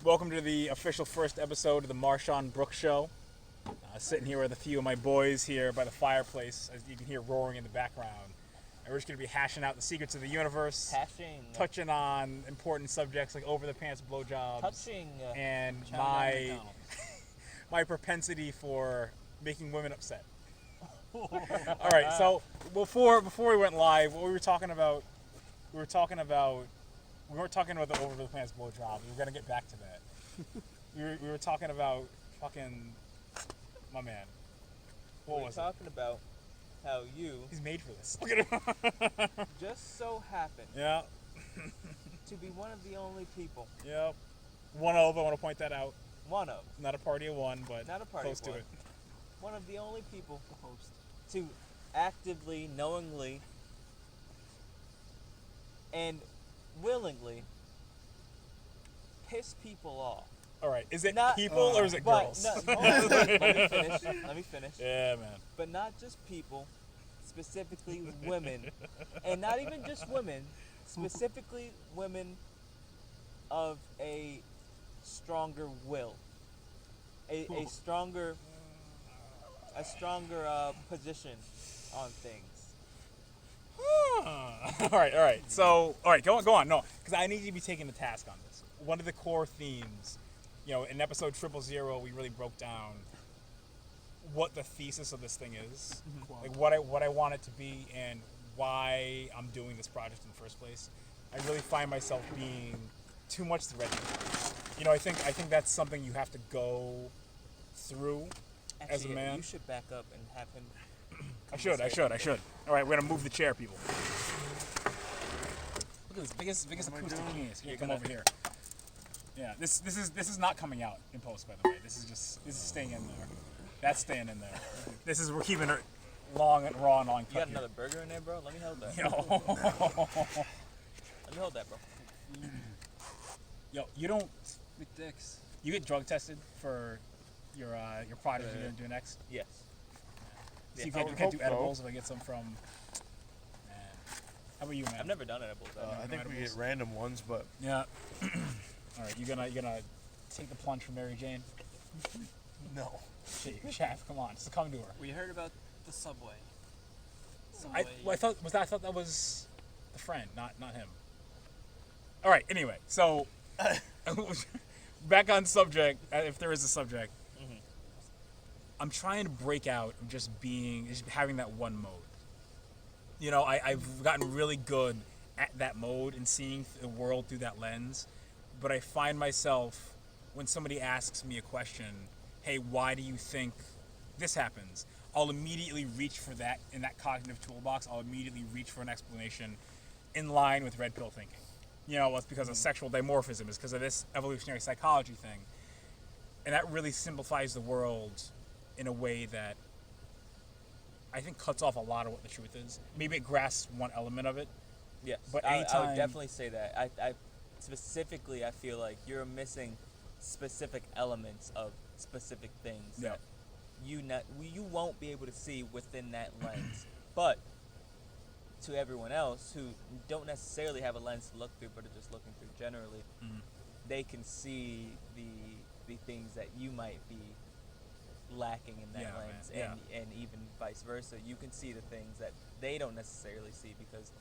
Welcome to the official first episode of the Marshawn Brooks Show. Sitting here with a few of my boys here by the fireplace, as you can hear roaring in the background. And we're just going to be hashing out the secrets of the universe, touching on important subjects like over-the-pants blowjobs, and my propensity for making women upset. All right, so before we went live, what we were talking about, we weren't talking about the over-the-pants blowjob. We were going to get back to that. we were talking about fucking my man. What was it? We were talking about how you He's made for this. Look at him. just so happen Yeah. to be one of the only people. Yep. One of, I want to point that out. One of. Not a party of one, but Not a party close of to one. it. One of the only people to actively, knowingly, and willingly piss people off. All right. Is it Not- people or is it girls? No, hold on, let me finish. Yeah, man. But not just people, specifically women, and not even just women, specifically women of a stronger will, a stronger position on things. All right. So, all right, go on. No, because I need you to be taking the task on this. One of the core themes, in episode 000, we really broke down what the thesis of this thing is, like what I want it to be, and why I'm doing this project in the first place. I really find myself being too much the red pill. I think that's something you have to go through as a man. You should back up and have him. I should. All right, we're gonna move the chair, people. Look at this biggest acoustic keys. Here, come over here. Yeah, this is not coming out in post, by the way. This is staying in there. That's staying in there. We're keeping it long and raw and long. You got another burger in there, bro? Let me hold that. Let me hold that, bro. Yo, you don't. Big dicks. You get drug tested for your project you're gonna do next. Yes. So you can't do edibles if I get some from. How about you, man? I've never done edibles. I think we get random ones, but Yeah. All right, you gonna take the plunge from Mary Jane? no. Chef, come on, just come to her. We heard about the subway. I thought that was the friend, not him. All right. Anyway, so back on subject, if there is a subject. Mm-hmm. I'm trying to break out of just having that one mode. I've gotten really good at that mode and seeing the world through that lens, but I find myself when somebody asks me a question, hey, why do you think this happens? I'll immediately reach for that in that cognitive toolbox. I'll immediately reach for an explanation in line with red pill thinking. It's because of sexual dimorphism. It's because of this evolutionary psychology thing. And that really simplifies the world in a way that I think cuts off a lot of what the truth is. Maybe it grasps one element of it. Yes, but I anytime would definitely say that. I specifically, I feel like you're missing specific elements of specific things that you won't be able to see within that lens. But to everyone else who don't necessarily have a lens to look through, but are just looking through generally, they can see the things that you might be lacking in that lens, and even vice versa. You can see the things that they don't necessarily see because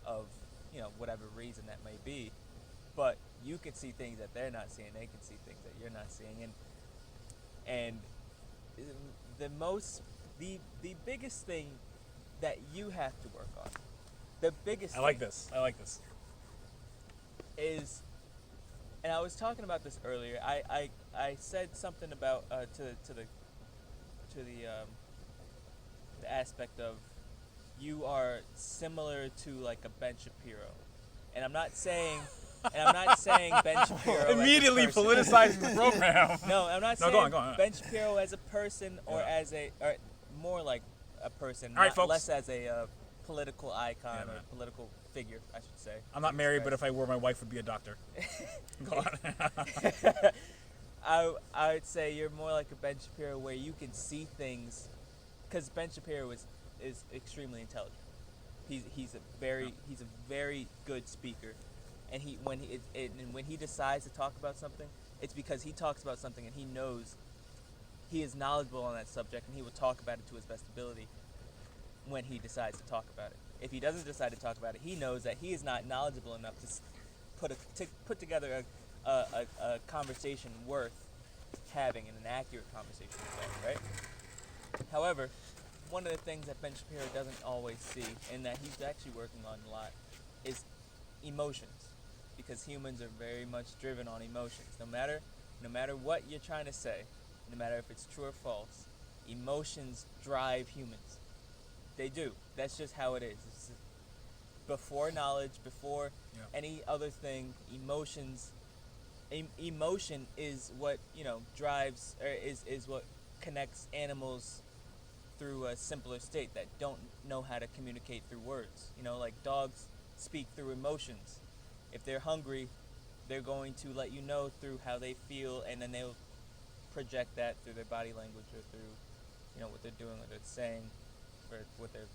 of whatever reason that may be, but you can see things that they're not seeing. They can see things that you're not seeing, and the biggest thing that you have to work on, the biggest. I like this. Is, and I was talking about this earlier. I said something about to the aspect of you are similar to like a Ben Shapiro, and I'm not saying Ben Shapiro immediately as a person. politicizing the program. No, I'm not saying go on. Ben Shapiro as a person or or more like a person, All right, folks. less as a political icon or political figure, I should say. I'm not married, but if I were, my wife would be a doctor. Go on. I would say you're more like a Ben Shapiro, where you can see things, because Ben Shapiro is extremely intelligent. He's a very good speaker, and when he decides to talk about something, it's because he talks about something and he knows he is knowledgeable on that subject, and he will talk about it to his best ability when he decides to talk about it. If he doesn't decide to talk about it, he knows that he is not knowledgeable enough to put together a conversation worth having, and an accurate conversation, right? However, one of the things that Ben Shapiro doesn't always see, and that he's actually working on a lot, is emotions, because humans are very much driven on emotions. No matter what you're trying to say, no matter if it's true or false, emotions drive humans. They do. That's just how it is. It's before knowledge, before any other thing, emotion is what drives, or is what connects animals through a simpler state that don't know how to communicate through words. Like dogs speak through emotions. If they're hungry, they're going to let you know through how they feel, and then they'll project that through their body language, or through what they're doing, what they're saying, or what they're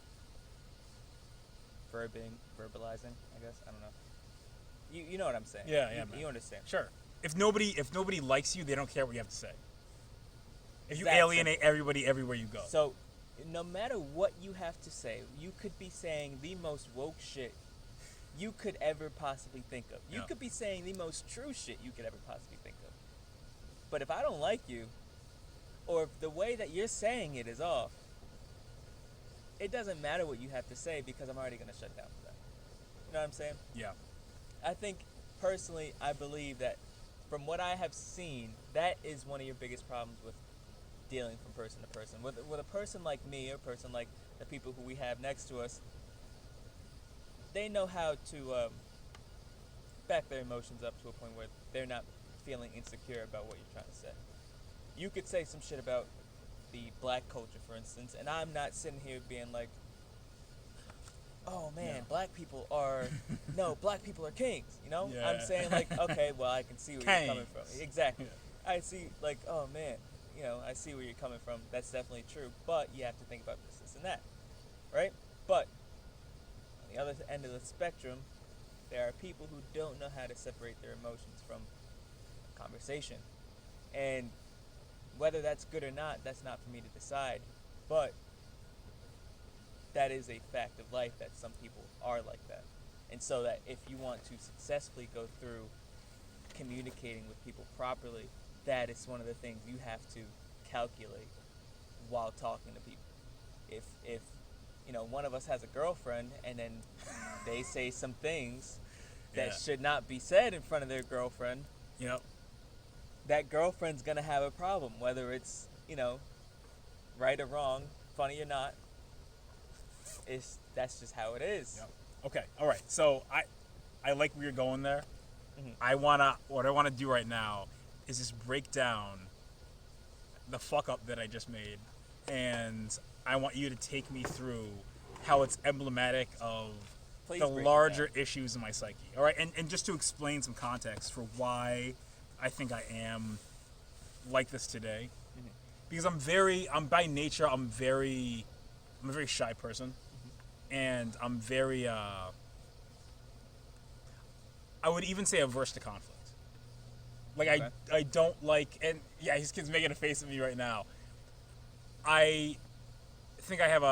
verbalizing, I guess. I don't know. You know what I'm saying. Yeah, you understand. Sure. If nobody likes you, they don't care what you have to say. If you That's alienate everybody everywhere you go. So, no matter what you have to say, you could be saying the most woke shit you could ever possibly think of. You could be saying the most true shit you could ever possibly think of. But if I don't like you, or if the way that you're saying it is off, it doesn't matter what you have to say, because I'm already going to shut down for that. You know what I'm saying? Yeah. I think, personally, I believe that from what I have seen, that is one of your biggest problems with dealing from person to person. With a person like me, or a person like the people who we have next to us, they know how to back their emotions up to a point where they're not feeling insecure about what you're trying to say. You could say some shit about the black culture, for instance, and I'm not sitting here being like, oh man, black people are kings, Yeah. I'm saying, like, okay, well, I can see where you're coming from. Exactly. Yeah. I see, like, oh man, I see where you're coming from. That's definitely true, but you have to think about this and that, right? But on the other end of the spectrum, there are people who don't know how to separate their emotions from conversation. And whether that's good or not, that's not for me to decide. But that is a fact of life, that some people are like that. And so that if you want to successfully go through communicating with people properly, that is one of the things you have to calculate while talking to people. If one of us has a girlfriend, and then they say some things that should not be said in front of their girlfriend, that girlfriend's gonna have a problem, whether it's right or wrong, funny or not. That's just how it is. Yep. Okay. All right. So I like where you're going there. Mm-hmm. What I wanna do right now is just break down the fuck up that I just made, and I want you to take me through how it's emblematic of Please the break it larger issues in my psyche. All right, and just to explain some context for why I think I am like this today, because I'm by nature I'm a very shy person, and I'm very I would even say averse to conflict. Like, Okay. I don't like, and yeah, his kid's making a face at me right now. I think I have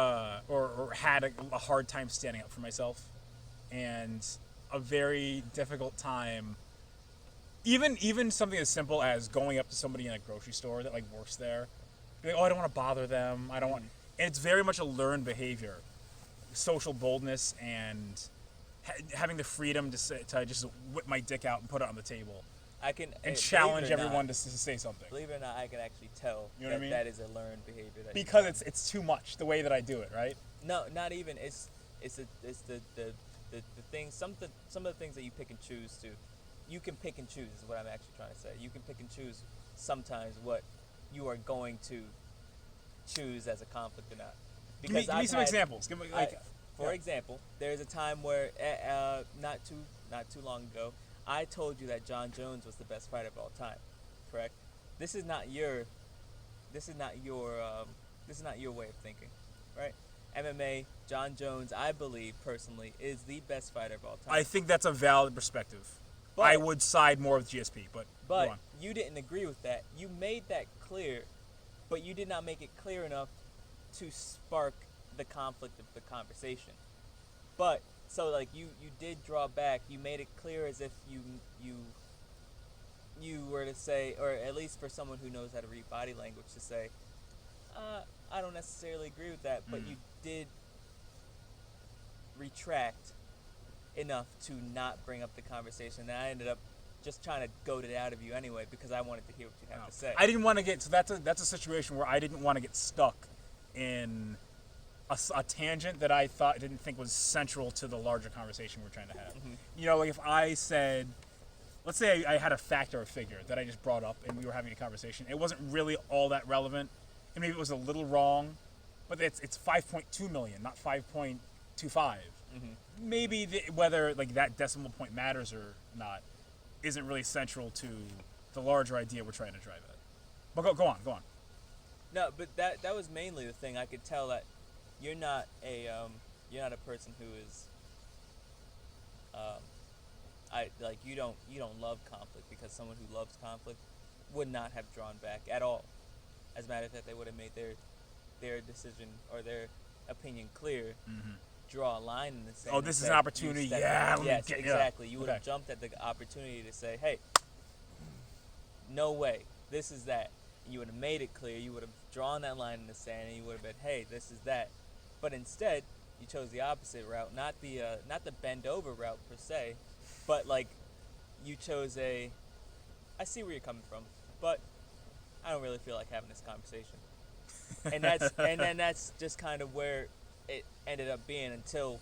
had a hard time standing up for myself, and a very difficult time. Even something as simple as going up to somebody in a grocery store that like works there, be like, oh, I don't want to bother them. I don't want. And it's very much a learned behavior, social boldness, and having the freedom to just whip my dick out and put it on the table. I can And challenge believe it or everyone not, to say something. Believe it or not, I can actually tell You know what I mean? that is a learned behavior. Because it's too much the way that I do it, right? No, not even. It's the thing. Some of the things that you pick and choose to. You can pick and choose is what I'm actually trying to say. You can pick and choose sometimes what you are going to choose as a conflict or not. Give me some examples. For example, there's a time where not too long ago, I told you that John Jones was the best fighter of all time. Correct? This is not your way of thinking, right? MMA, John Jones, I believe personally, is the best fighter of all time. I think that's a valid perspective. But- I would side more with GSP, but go But on. you didn't agree with that. You made that clear, but you did not make it clear enough to spark the conflict of the conversation. But so like you did draw back. You made it clear as if you were to say, or at least for someone who knows how to read body language, to say, I don't necessarily agree with that, but you did retract enough to not bring up the conversation. And I ended up just trying to goad it out of you anyway because I wanted to hear what you have to say. I didn't want to get, so that's a situation where I didn't want to get stuck in a tangent that I didn't think was central to the larger conversation we're trying to have. Mhm. You know, like if I said, let's say I had a fact or a figure that I just brought up and we were having a conversation. It wasn't really all that relevant, and maybe it was a little wrong, but it's 5.2 million, not 5.25. Maybe whether like that decimal point matters or not isn't really central to the larger idea we're trying to drive at. But go on. No, but that was mainly the thing. I could tell that you're not a person who is you don't love conflict, because someone who loves conflict would not have drawn back at all. As a matter of fact, they would have made their decision or their opinion clear. Draw a line in the sand. Oh, this is an opportunity. Yeah, yes, exactly. You would have jumped at the opportunity to say, "Hey, no way, this is that." You would have made it clear. You would have drawn that line in the sand, and you would have been, "Hey, this is that." But instead, you chose the opposite route, not the bend over route per se, but like you chose a. I see where you're coming from, but I don't really feel like having this conversation. And that's just kind of where it ended up being until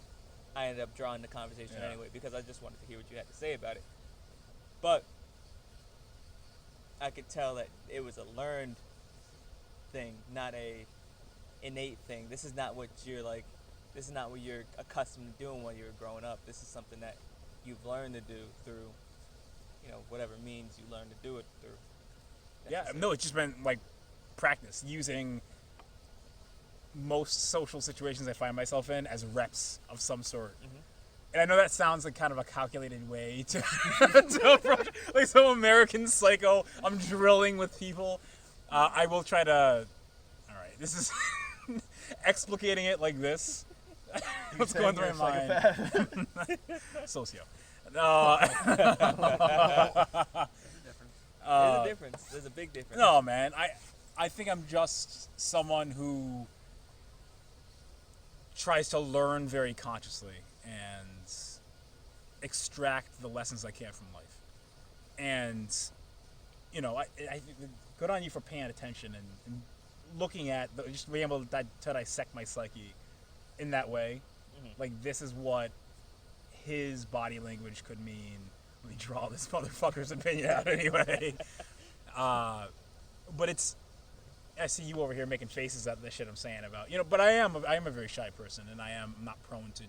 I ended up drawing the conversation anyway, because I just wanted to hear what you had to say about it. But I could tell that it was a learned thing, not a innate thing. This is not what you're like. This is not what you're accustomed to doing while you were growing up. This is something that you've learned to do through, whatever means you learn to do it through. No, it's just been like practice using most social situations I find myself in as reps of some sort. And I know that sounds like kind of a calculated way to approach, like some American psycho. I'm drilling with people. I will try to. All right, this is explicating it like this. What's going through my mind? Socio. There's a difference. There's a big difference. No, man. I think I'm just someone who tries to learn very consciously and extract the lessons I can from life. And, I good on you for paying attention and looking at, just being able to dissect my psyche in that way. Like, this is what his body language could mean. Let me draw this motherfucker's opinion out anyway. But I see you over here making faces at the shit I'm saying about, but I am a very shy person, and I am not prone to,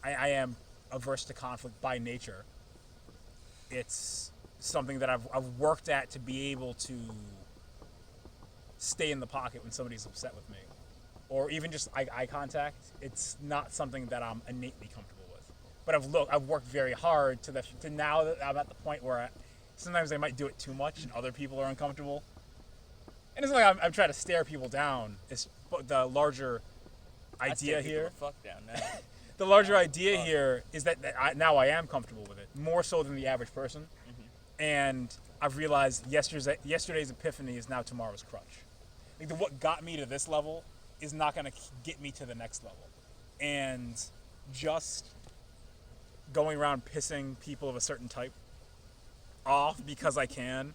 I am averse to conflict by nature. It's something that I've worked at to be able to stay in the pocket when somebody's upset with me, or even just eye contact. It's not something that I'm innately comfortable with. But I've worked very hard to now that I'm at the point where sometimes I might do it too much and other people are uncomfortable. And it's like I'm trying to stare people down. It's the larger idea here. Fuck down now. The larger idea here is that now I am comfortable with it, more so than the average person. And I've realized yesterday's epiphany is now tomorrow's crutch. Like what got me to this level is not going to get me to the next level. And just going around pissing people of a certain type off because I can,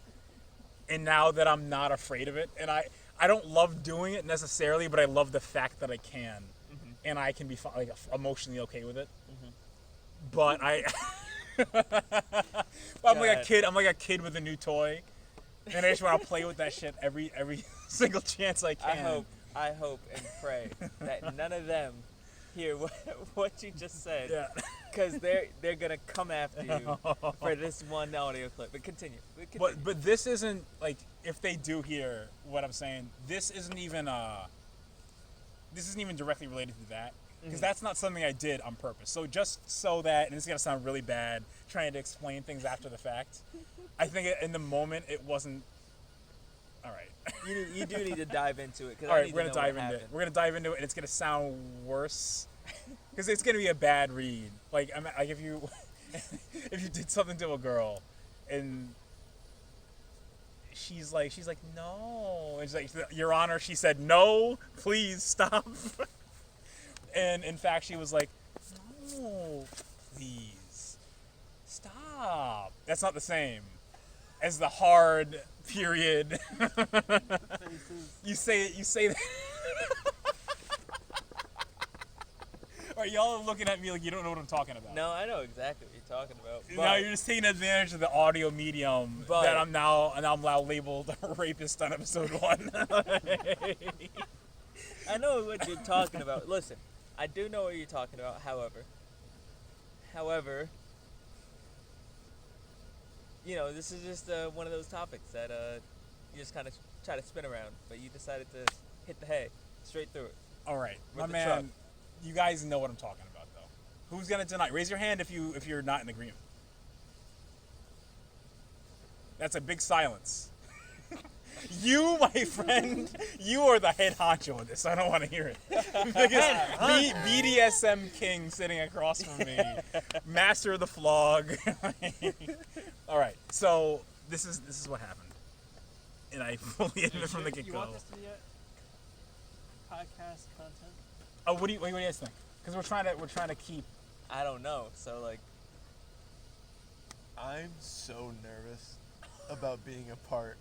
and now that I'm not afraid of it, and I don't love doing it necessarily, but I love the fact that I can, and I can be emotionally okay with it. But I'm like a kid. I'm like a kid with a new toy, and I just want to play with that shit every single chance I can. I hope and pray that none of them hear what you just said, because they're gonna come after you for this one audio clip. But continue. But this isn't like, if they do hear what I'm saying, this isn't even this isn't even directly related to that, because that's not something I did on purpose. So just so that, and this is gonna sound really bad, trying to explain things after the fact, I think in the moment it wasn't. All right. You do need to dive into it. All right, we're gonna dive into it. We're gonna dive into it, and it's gonna sound worse, because it's gonna be a bad read. Like if you if you did something to a girl, and she's like no, and she's like, Your Honor, she said no, please stop. And in fact, she was like, no, please stop. That's not the same as the hard period. You say that. Or y'all are looking at me like you don't know what I'm talking about. No, I know exactly what you're talking about. Now you're just taking advantage of the audio medium that I'm now labeled a rapist on episode 1. I know what you're talking about. Listen, I do know what you're talking about. However, you know, this is just one of those topics that you just kind of try to spin around, but you decided to hit the hay straight through it. All right, With my the man. truck. You guys know what I'm talking about, though. Who's gonna deny? Raise your hand if you're not in agreement. That's a big silence. You, my friend, you are the head honcho of this. I don't want to hear it. Biggest BDSM king sitting across from me, master of the flog. All right, so this is what happened, and I fully admit from the You get-go. want this to be a podcast content? Oh, what do you guys think? Because we're trying to keep. I don't know. So like, I'm so nervous about being a part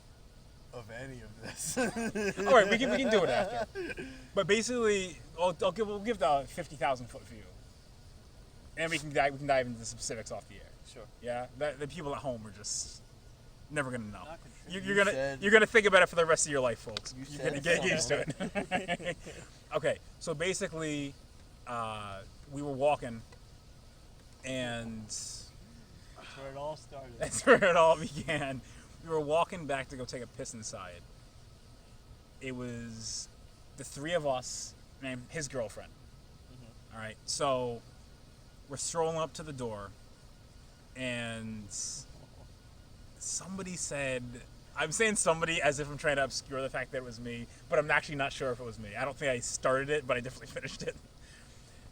of any of this. All right, we can do it after. But basically, we'll give the 50,000 foot view, and we can dive into the specifics off the air. sure. Yeah, the people at home are just never gonna know. Not You're gonna think about it for the rest of your life, folks. You You're gonna said get used to it. Okay, so basically, we were walking, and That's where it all started. that's where it all began. We were walking back to go take a piss inside. It was the three of us and his girlfriend. All right, so we're strolling up to the door, and somebody said, I'm saying somebody as if I'm trying to obscure the fact that it was me, but I'm actually not sure if it was me. I don't think I started it, but I definitely finished it.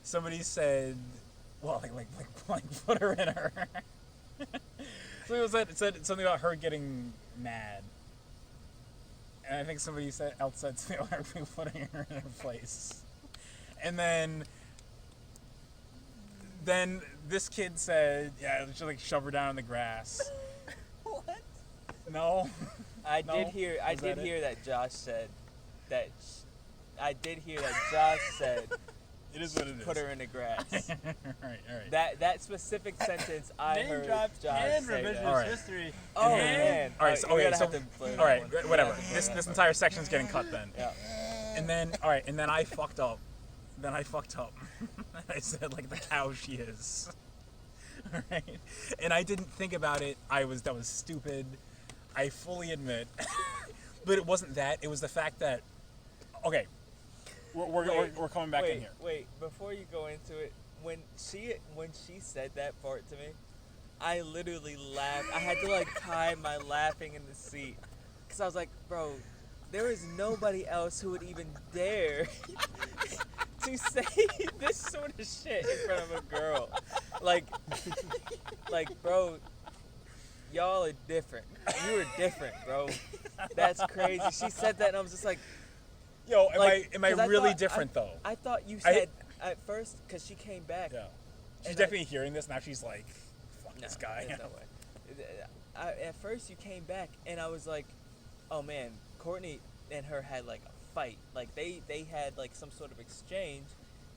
Somebody said, well, like put her in her. Somebody said something about her getting mad. And I think somebody else said something about her putting her in her place. And then this kid said, yeah, just like shove her down in the grass. What? No. I No? did hear. I Was did that it? hear that Josh said that. I did hear that Josh said. It is what it is. Put her in the grass. all right. That specific sentence I Name heard dropped Josh and say revisionist that. All right. history. Oh And- man! All right, so, we're okay, gonna so have to play that all right, one. whatever. We're gonna have to This play this that entire section's getting cut then. one. And then I fucked up. I said like the cow she is. All right. And I didn't think about it. That was stupid. I fully admit. But it wasn't that. It was the fact that. Okay. We're coming back in here. Wait, before you go into it, when she said that part to me, I literally laughed. I had to like time my laughing in the seat, cause I was like, bro, there is nobody else who would even dare to say this sort of shit in front of a girl. Like, bro, y'all are different. You are different, bro. That's crazy. She said that, and I was just like. Yo, am I 'cause really thought- different though? I thought you said at first, because she came back. Yeah. She's and definitely hearing this now. She's like, "Fuck No, this guy." there's no way. At first you came back, and I was like, oh man, Courtney and her had like a fight. Like they had like some sort of exchange,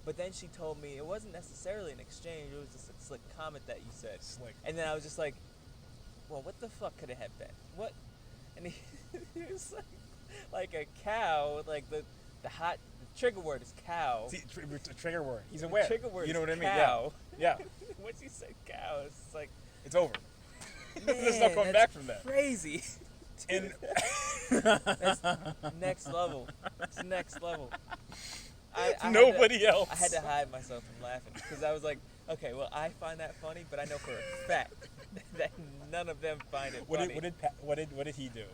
but then she told me it wasn't necessarily an exchange. It was just a slick comment that you said. Slick. And then I was just like, well, what the fuck could it have been? What? And he was like a cow, like the trigger word is cow. See, trigger word. He's aware. Trigger word You know is what I mean? cow. Yeah. Once you say cow, it's like, It's over. There's no man, coming that's back from that. crazy. And That's next level. It's next level. Nobody else. I had to hide myself from laughing because I was like, okay, well, I find that funny, but I know for a fact that none of them find it funny. What did he do?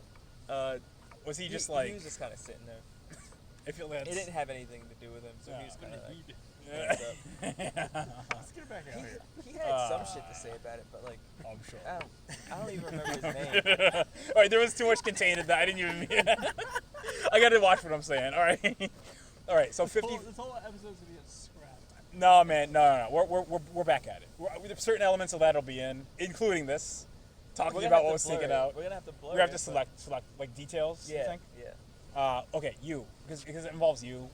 Was he just he was just kind of sitting there. I feel that's. It didn't have anything to do with him, so he was kind of like, Let's get back out here. he had some shit to say about it, but like, I'm sure. I don't even remember his name. All right, there was too much contained in that. I didn't even. I got to watch what I'm saying. All right. All right. So 50. This whole episode's gonna get scrapped. No, man. No. We're back at it. Certain elements of that'll be in, including this, talking about what was taken out. We're gonna have to blur. We have to select like details. Yeah. You think? Yeah. Okay, because it involves you.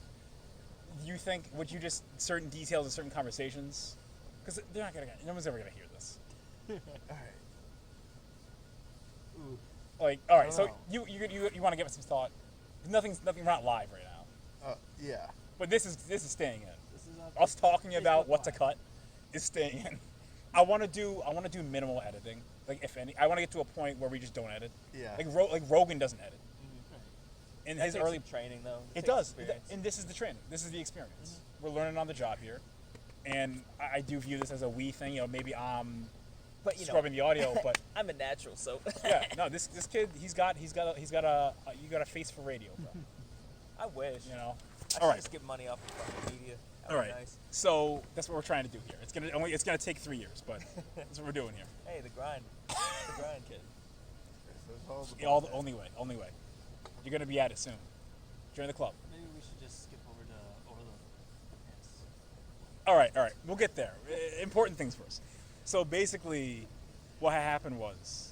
You think would you just certain details of certain conversations? Because they're not gonna. No one's ever gonna hear this. All right. Ooh. Like, all right. I So don't know. you want to give it some thought? Nothing. We're not live right now. Yeah. But this is staying in. This is not Us talking Facebook about what to Live. cut is staying in. I want to do minimal editing. Like if any, I want to get to a point where we just don't edit. Yeah. Like Rogan doesn't edit. Right. In That his takes early some training though. It takes does. experience. And this is the training. This is the experience. We're learning on the job here. And I do view this as a we thing. You know, maybe I'm But you know, scrubbing the audio, but I'm a natural, so yeah, no, this kid, he's got a face for radio, bro. I wish. You know. I All should right. just get money off of fucking media. That All would be right. Nice. So that's what we're trying to do here. It's gonna take 3 years, but that's what we're doing here. Hey, the grind, kid. All the only way. You're gonna be at it soon. Join the club. Maybe we should just skip over the pants. All right. We'll get there. Important things first. So basically, what happened was,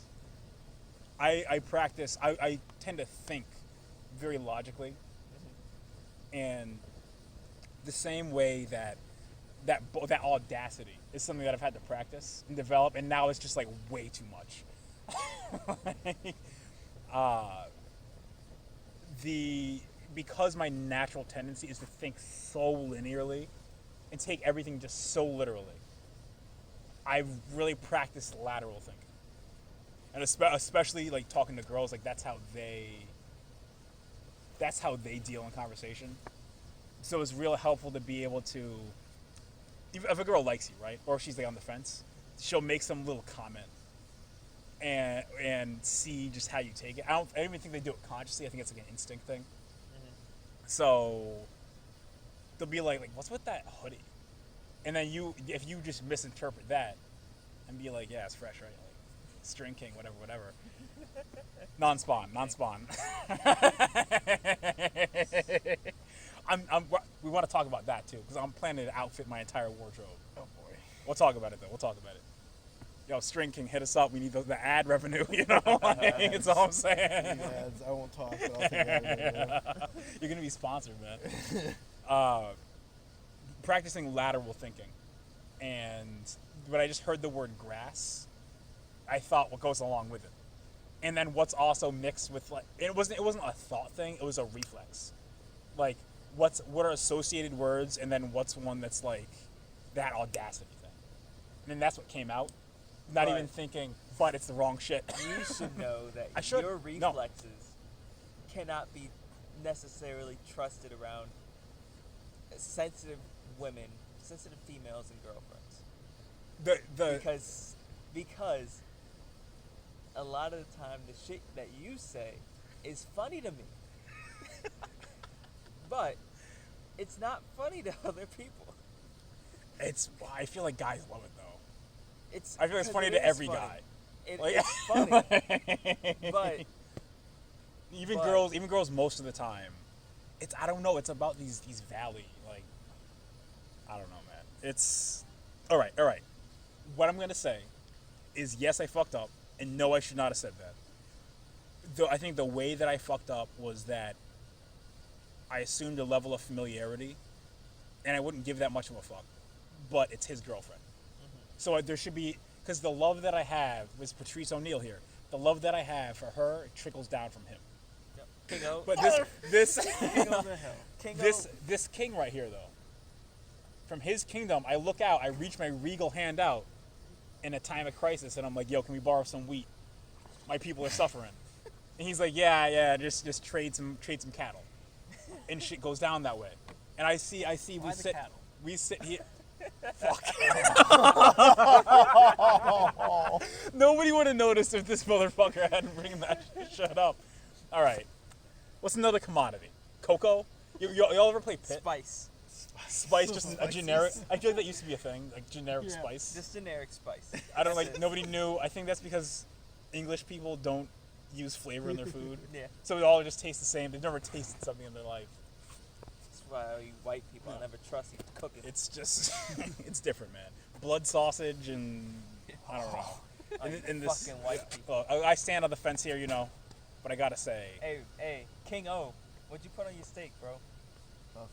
I practice. I tend to think very logically, and the same way that audacity is something that I've had to practice and develop, and now it's just like way too much. Because my natural tendency is to think so linearly and take everything just so literally, I've really practiced lateral thinking. And especially like talking to girls, like that's how they deal in conversation. So it's real helpful to be able to, if a girl likes you, right, or if she's like on the fence, she'll make some little comment and see just how you take it. I don't even think they do it consciously. I think it's like an instinct thing. So they'll be like, what's with that hoodie? And then if you just misinterpret that and be like, yeah, it's fresh, right? Like, string king, whatever. Non-spawn. We want to talk about that too, because I'm planning to outfit my entire wardrobe. Oh boy. We'll talk about it though. Yo, String King, hit us up. We need the ad revenue, you know? That's all I'm saying. Ads, I won't talk, but I'll take it. You're going to be sponsored, man. Practicing lateral thinking. And when I just heard the word grass, I thought what goes along with it. And then what's also mixed with, like, it wasn't a thought thing, it was a reflex. Like, what are associated words, and then what's one that's like that audacity thing. And then that's what came out. Not even thinking, but it's the wrong shit. You should know that your reflexes cannot be necessarily trusted around sensitive women, sensitive females, and girlfriends. Because a lot of the time the shit that you say is funny to me, but it's not funny to other people. I feel like guys love it though. I feel it's funny to every guy. It's funny, but even girls most of the time. I don't know. It's about these valley, like, I don't know, man. It's all right. What I'm gonna say is yes, I fucked up, and no, I should not have said that. Though I think the way that I fucked up was that I assumed a level of familiarity, and I wouldn't give that much of a fuck. But it's his girlfriend. So there should be, because the love that I have was Patrice O'Neal here. The love that I have for her trickles down from him. Yep. Kingo. But this King of the hill. Kingo. this king right here though, from his kingdom, I look out, I reach my regal hand out in a time of crisis, and I'm like, yo, can we borrow some wheat? My people are suffering. And he's like, yeah, just trade some cattle, and shit goes down that way. And I see Why the cattle? we sit here. Fuck. Nobody would have noticed if this motherfucker hadn't bring that shit up. All right. What's another commodity? Cocoa? Y'all ever play Pit? Spice. Spice, just a generic. I feel like that used to be a thing, like generic Yeah. spice. Just generic spice. I don't like. Nobody knew. I think that's because English people don't use flavor in their food, Yeah. so it all just tastes the same. They've never tasted something in their life. That's why you white people, I never trust you cooking. It's just, it's different, man. Blood sausage and I don't know. And this, Fucking white people. I stand on the fence here, you know, but I gotta say, Hey, King O, what'd you put on your steak, bro? Nothing.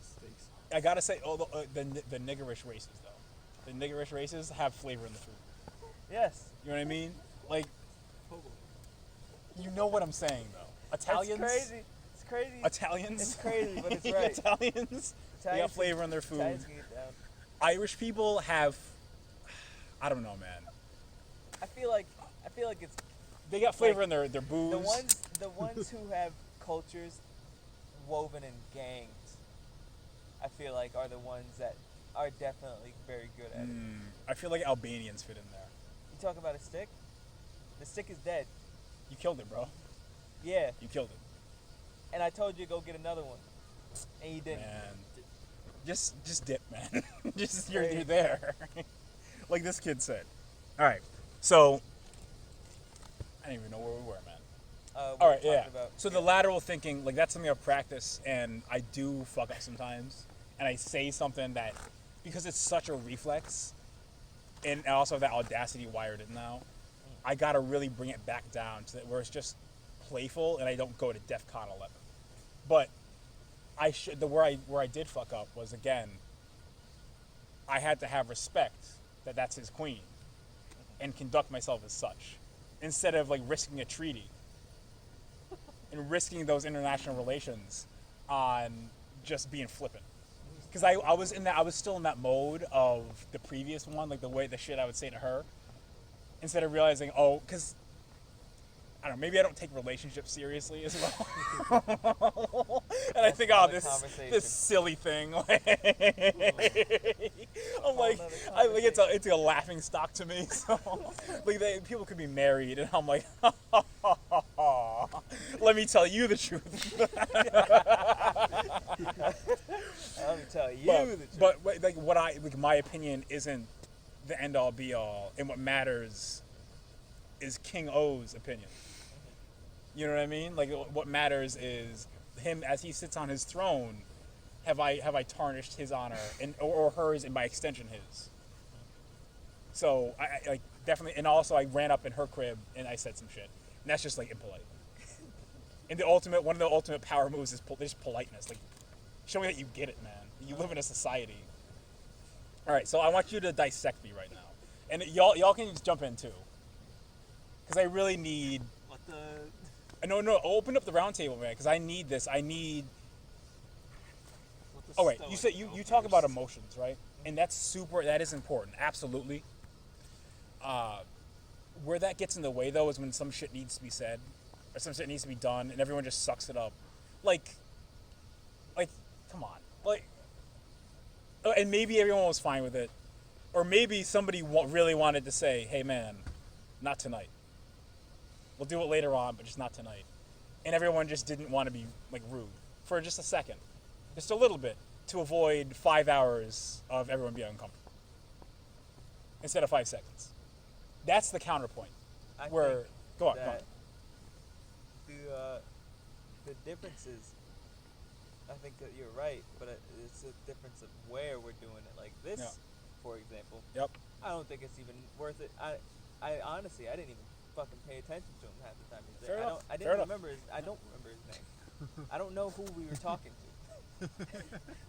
Steaks. I gotta say, the niggerish races though, the niggerish races have flavor in the food. Yes. You know what I mean? Like, you know what I'm saying though. Italians. It's crazy. It's crazy. Italians. It's crazy, but it's right. Italians. They got flavor in their food. Italians can get down. Irish people have, I don't know, man. I feel like it's They got flavor Like, in their booze. the ones who have cultures woven in gangs. I feel like are the ones that are definitely very good at it. I feel like Albanians fit in there. You talk about a stick? The stick is dead. You killed it, bro. Yeah, You killed it, and I told you to go get another one, and you didn't. man. Just dip, man. just you're Crazy. there. Like this kid said. All right, so I don't even know where we were, man. What All we right, yeah. talked about. So the lateral thinking, like that's something I practice, and I do fuck up sometimes, and I say something that because it's such a reflex, and I also have that audacity wired in now. I gotta really bring it back down to where it's just playful, and I don't go to DEFCON 11. But I should where I did fuck up was again. I had to have respect that that's his queen, and conduct myself as such, instead of like risking a treaty and risking those international relations on just being flippant. Because I was still in that mode of the previous one, like the shit I would say to her, instead of realizing, because I don't know, maybe I don't take relationships seriously as well. And I think, another this conversation. silly thing. I'm like, nother it's a laughing stock to me. So, like, people could be married, and I'm like, let me tell you the truth. Let me tell you but, the truth. but like my opinion isn't the end all be all, and what matters is King O's opinion. You know what I mean? Like what matters is him as he sits on his throne. Have I tarnished his honor and or hers, and by extension his? So I like definitely, and also I ran up in her crib and I said some shit, and that's just like impolite. And one of the ultimate power moves is just politeness. Like, show me that you get it, man. You live in a society. All right, so I want you to dissect me right now, and y'all can just jump in too, because I really need. What the? No, open up the round table, man, because I need this. What the Oh wait, you said stoic you go talk about first? emotions, right? And that is important, absolutely. Where that gets in the way though is when some shit needs to be said, or some shit needs to be done, and everyone just sucks it up. Like, come on, and maybe everyone was fine with it, or maybe somebody really wanted to say, "Hey, man, not tonight. We'll do it later on, but just not tonight." And everyone just didn't want to be like rude for just a second, just a little bit, to avoid 5 hours of everyone being uncomfortable instead of 5 seconds. That's the counterpoint. I Where think go on. that the difference is, I think that you're right, but it's a difference of where we're doing it. Like this, Yeah. for example. Yep. I don't think it's even worth it. I honestly, I didn't even fucking pay attention to him half the time he was there. Fair enough. I Fair didn't enough. remember his. I don't remember his name. I don't know who we were talking to.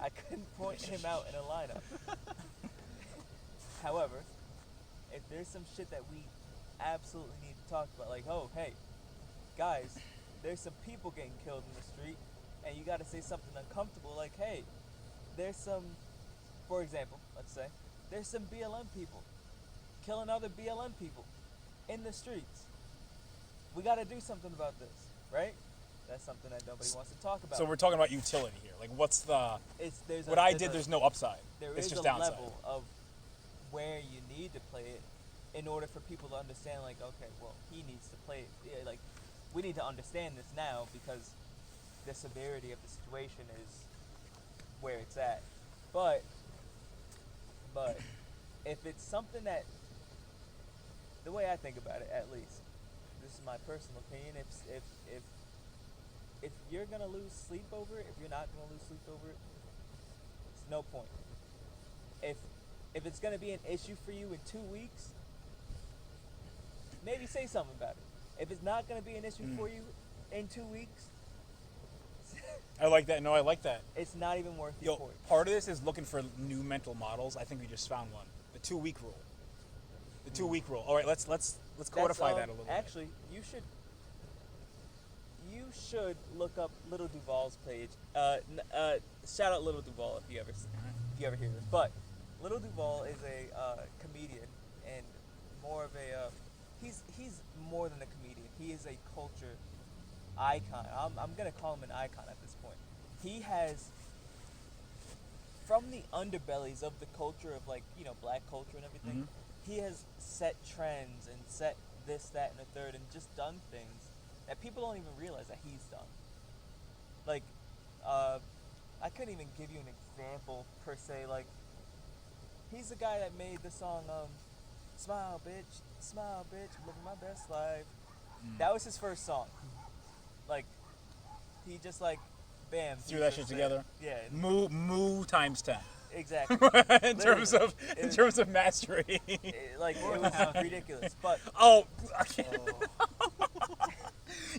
I couldn't point him out in a lineup. However, if there's some shit that we absolutely need to talk about, like, oh, hey, guys, there's some people getting killed in the street, and you got to say something uncomfortable, like, hey, there's some, for example, let's say, there's some BLM people killing other BLM people in the streets. We got to do something about this, right? That's something that nobody wants to talk about. So we're talking about utility here. Like, what's the There's what I did? There's no upside. There It's is just a downside. level of where you need to play it in order for people to understand. Like, okay, well, he needs to play it. Yeah, like, we need to understand this now because the severity of the situation is where it's at. But if it's something that, the way I think about it, at least, this is my personal opinion. If you're gonna lose sleep over it, if you're not gonna lose sleep over it, it's no point. If it's gonna be an issue for you in 2 weeks, maybe say something about it. If it's not gonna be an issue for you in 2 weeks, I like that. No, I like that. it's not even worth the Yo, effort. part of this is looking for new mental models. I think we just found one. The 2-week rule. The 2-week rule. All right, let's codify that a little Actually, you should look up Little Duval's page. Shout out Little Duval if you ever hear this. But Little Duval is a comedian and more of a he's more than a comedian. He is a culture icon. I'm gonna call him an icon at this point. He has, from the underbellies of the culture of, like, you know, black culture and everything, he has set trends and set this, that, and the third, and just done things that people don't even realize that he's done. Like, I couldn't even give you an example per se. Like, he's the guy that made the song "Smile, Bitch, I'm living my best life." That was his first song. Like, he just, like, bam, Threw he's that just shit there. together. Yeah, Moo times 10. exactly. in terms of mastery. It was ridiculous. But Oh, okay.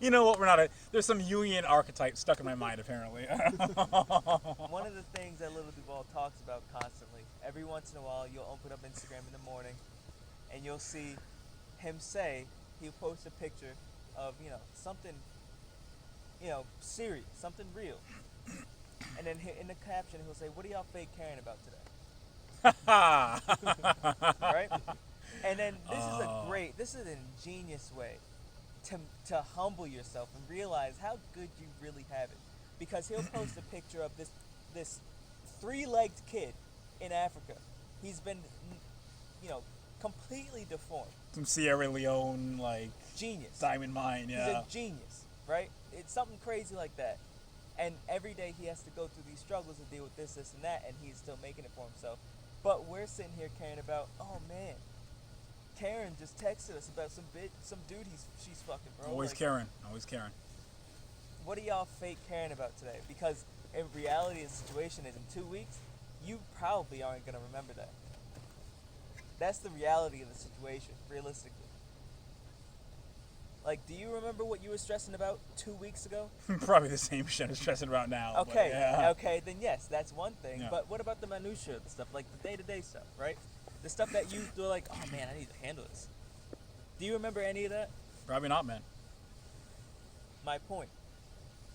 You know what? There's some Jungian archetype stuck in my mind apparently. one of the things that Little Duval talks about constantly, every once in a while, you'll open up Instagram in the morning, and you'll see him say, he'll post a picture of, you know, something, you know, serious, something real. And then in the caption, he'll say, "What are y'all fake caring about today?" Right? And then this is an ingenious way to humble yourself and realize how good you really have it. Because he'll post a picture of this 3-legged kid in Africa. He's been, you know, completely deformed. Some Sierra Leone, like, Genius. diamond mine, yeah. He's a genius, right? It's something crazy like that. And every day he has to go through these struggles and deal with this, and that, and he's still making it for himself. But we're sitting here caring about, oh man, Karen just texted us about some dude she's fucking, bro. Always Like, caring. what are y'all fake caring about today? Because in reality, the situation is in 2 weeks, you probably aren't gonna remember that. That's the reality of the situation, realistically. Like, do you remember what you were stressing about 2 weeks ago? Probably the same shit I'm stressing about now. Okay, but yeah. okay, then yes, that's one thing. Yeah. But what about the minutia, the stuff, like the day-to-day stuff, right? The stuff that you're like, oh man, I need to handle this. Do you remember any of that? Probably not, man. My point.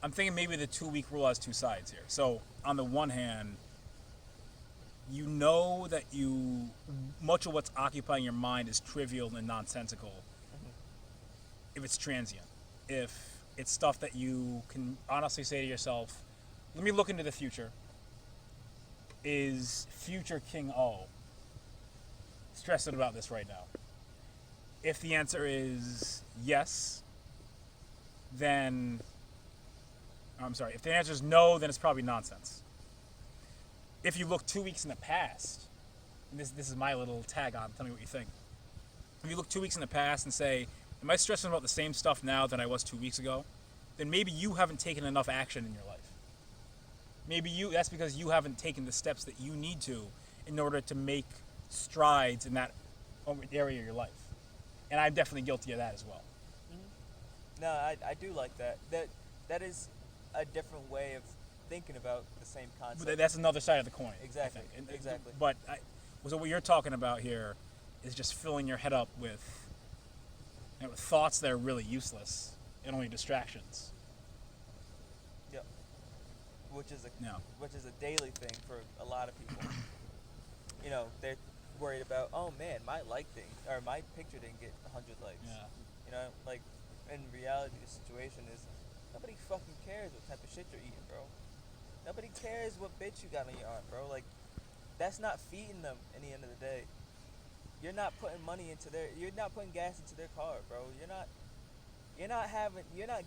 I'm thinking maybe the 2-week rule has two sides here. So, on the one hand, you know that much of what's occupying your mind is trivial and nonsensical if it's transient. If it's stuff that you can honestly say to yourself, let me look into the future. Is future King O stressing about this right now? If the answer is yes, then if the answer is no, then it's probably nonsense. If you look 2 weeks in the past, and this is my little tag on, tell me what you think. If you look 2 weeks in the past and say, am I stressing about the same stuff now than I was 2 weeks ago? Then maybe you haven't taken enough action in your life. That's because you haven't taken the steps that you need to in order to make strides in that area of your life. And I'm definitely guilty of that as well. Mm-hmm. No, I do like that. That is a different way of thinking about the same concept. But that's another side of the coin. Exactly. I think. Exactly. But so what you're talking about here is just filling your head up with thoughts that are really useless and only distractions. Yep. Which is a daily thing for a lot of people. You know, they're worried about, oh man, my picture didn't get 100 likes. Yeah. You know, like, in reality, the situation is Nobody fucking cares what type of shit you're eating, bro. Nobody cares what bitch you got on your arm, bro. Like, that's not feeding them in the end of the day. You're not putting money into you're not putting gas into their car, bro. You're not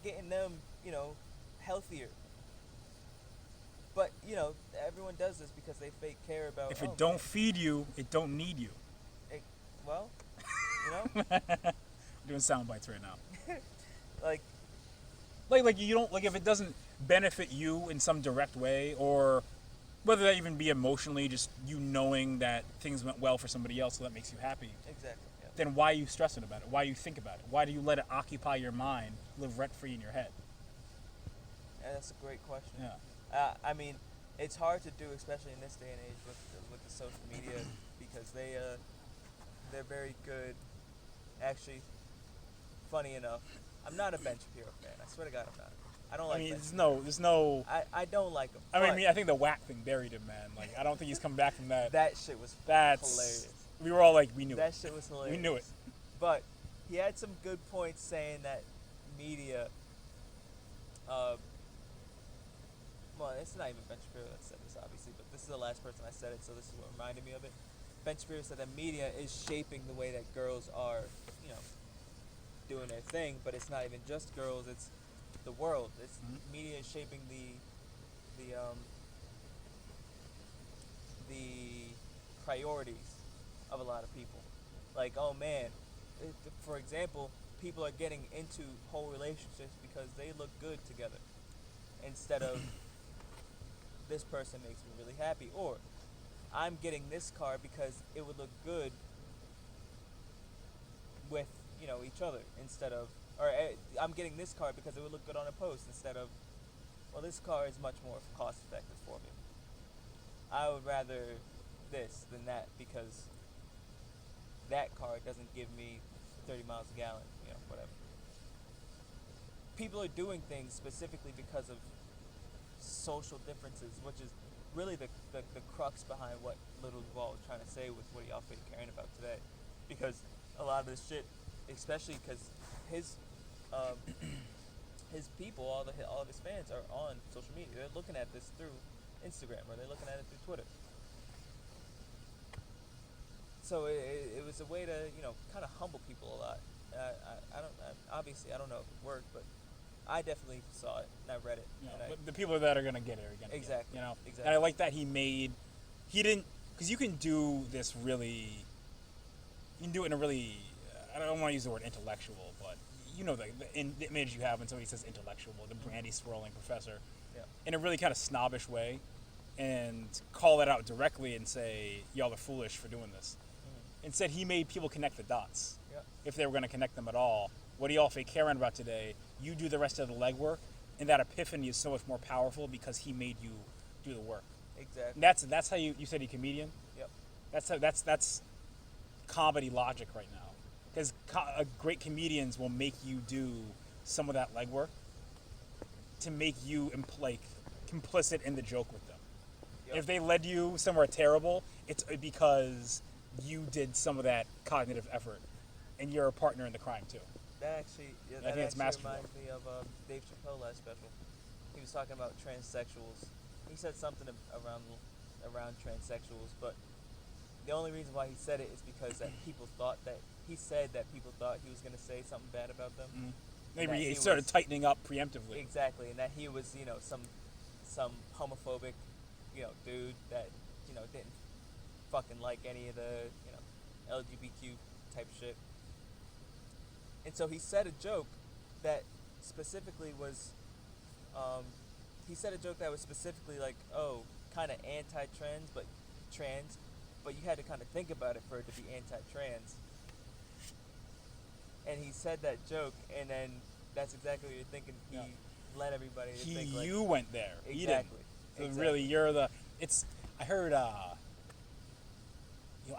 getting them, healthier. But, everyone does this because they fake care about. If it don't feed you, it don't need you. Well, I'm doing sound bites right now. like, Like you don't like if it doesn't benefit you in some direct way, or whether that even be emotionally, just you knowing that things went well for somebody else, so that makes you happy. exactly. Yeah. Then why are you stressing about it? Why do you think about it? Why do you let it occupy your mind, live rent free in your head? Yeah, that's a great question. Yeah. I mean, it's hard to do, especially in this day and age with the social media, because they're very good. Actually, funny enough, I'm not a Ben Shapiro fan. I swear to God, I'm not. I don't like. I mean, Ben there's no. I don't like him. I mean, I think the whack thing buried him, man. Like, I don't think he's come back from that. That shit was That's hilarious. We were all like, we knew That it. shit was hilarious. We knew it. But he had some good points saying that media. Well, it's not even Ben Shapiro that said this, obviously, but this is the last person I said it, so this is what reminded me of it. Ben Shapiro said that media is shaping the way that girls are, doing their thing, but it's not even just girls; it's the world. It's media is shaping the priorities of a lot of people. Like, oh man, for example, people are getting into whole relationships because they look good together, instead of this person makes me really happy, or I'm getting this car because it would look good with each other, instead of, or I'm getting this car because it would look good on a post, instead of, well, this car is much more cost effective for me. I would rather this than that because that car doesn't give me 30 miles a gallon, whatever. People are doing things specifically because of social differences, which is really the crux behind what Little Duval was trying to say with what y'all fake caring about today. Because a lot of this shit, especially because his people, all of his fans are on social media. They're looking at this through Instagram, or they're looking at it through Twitter. So it was a way to kind of humble people a lot. Obviously I don't know if it worked, but I definitely saw it and I read it. But the people that are gonna get it are gonna Exactly. get it, Exactly. And I like that he didn't, because you can do this really. You can do it in a really. I don't want to use the word intellectual, but the image you have when somebody says intellectual, the brandy swirling professor, in a really kind of snobbish way, and call it out directly and say y'all are foolish for doing this. Instead, he made people connect the dots, if they were going to connect them at all. What do y'all fake caring about today? You do the rest of the legwork, and that epiphany is so much more powerful because he made you do the work. Exactly. And that's how you said he's a comedian. Yep. That's comedy logic right now, because great comedians will make you do some of that legwork to make you complicit in the joke with them. Yep. If they led you somewhere terrible, it's because you did some of that cognitive effort, and you're a partner in the crime too. That actually, I think it's masterful. reminds me of Dave Chappelle last special. He was talking about transsexuals. He said something around transsexuals, but the only reason why he said it is because people thought he was going to say something bad about them. Mm-hmm. Maybe he started tightening up preemptively. Exactly, and that he was some homophobic dude that didn't fucking like any of the LGBTQ type shit. And so he said a joke that specifically was like, oh, kind of anti-trans, but trans, but you had to kind of think about it for it to be anti-trans. And he said that joke, and then that's exactly what you're thinking. He led everybody to think like, You went there. Exactly. He didn't. So Exactly. really, you're the. It's. I heard. I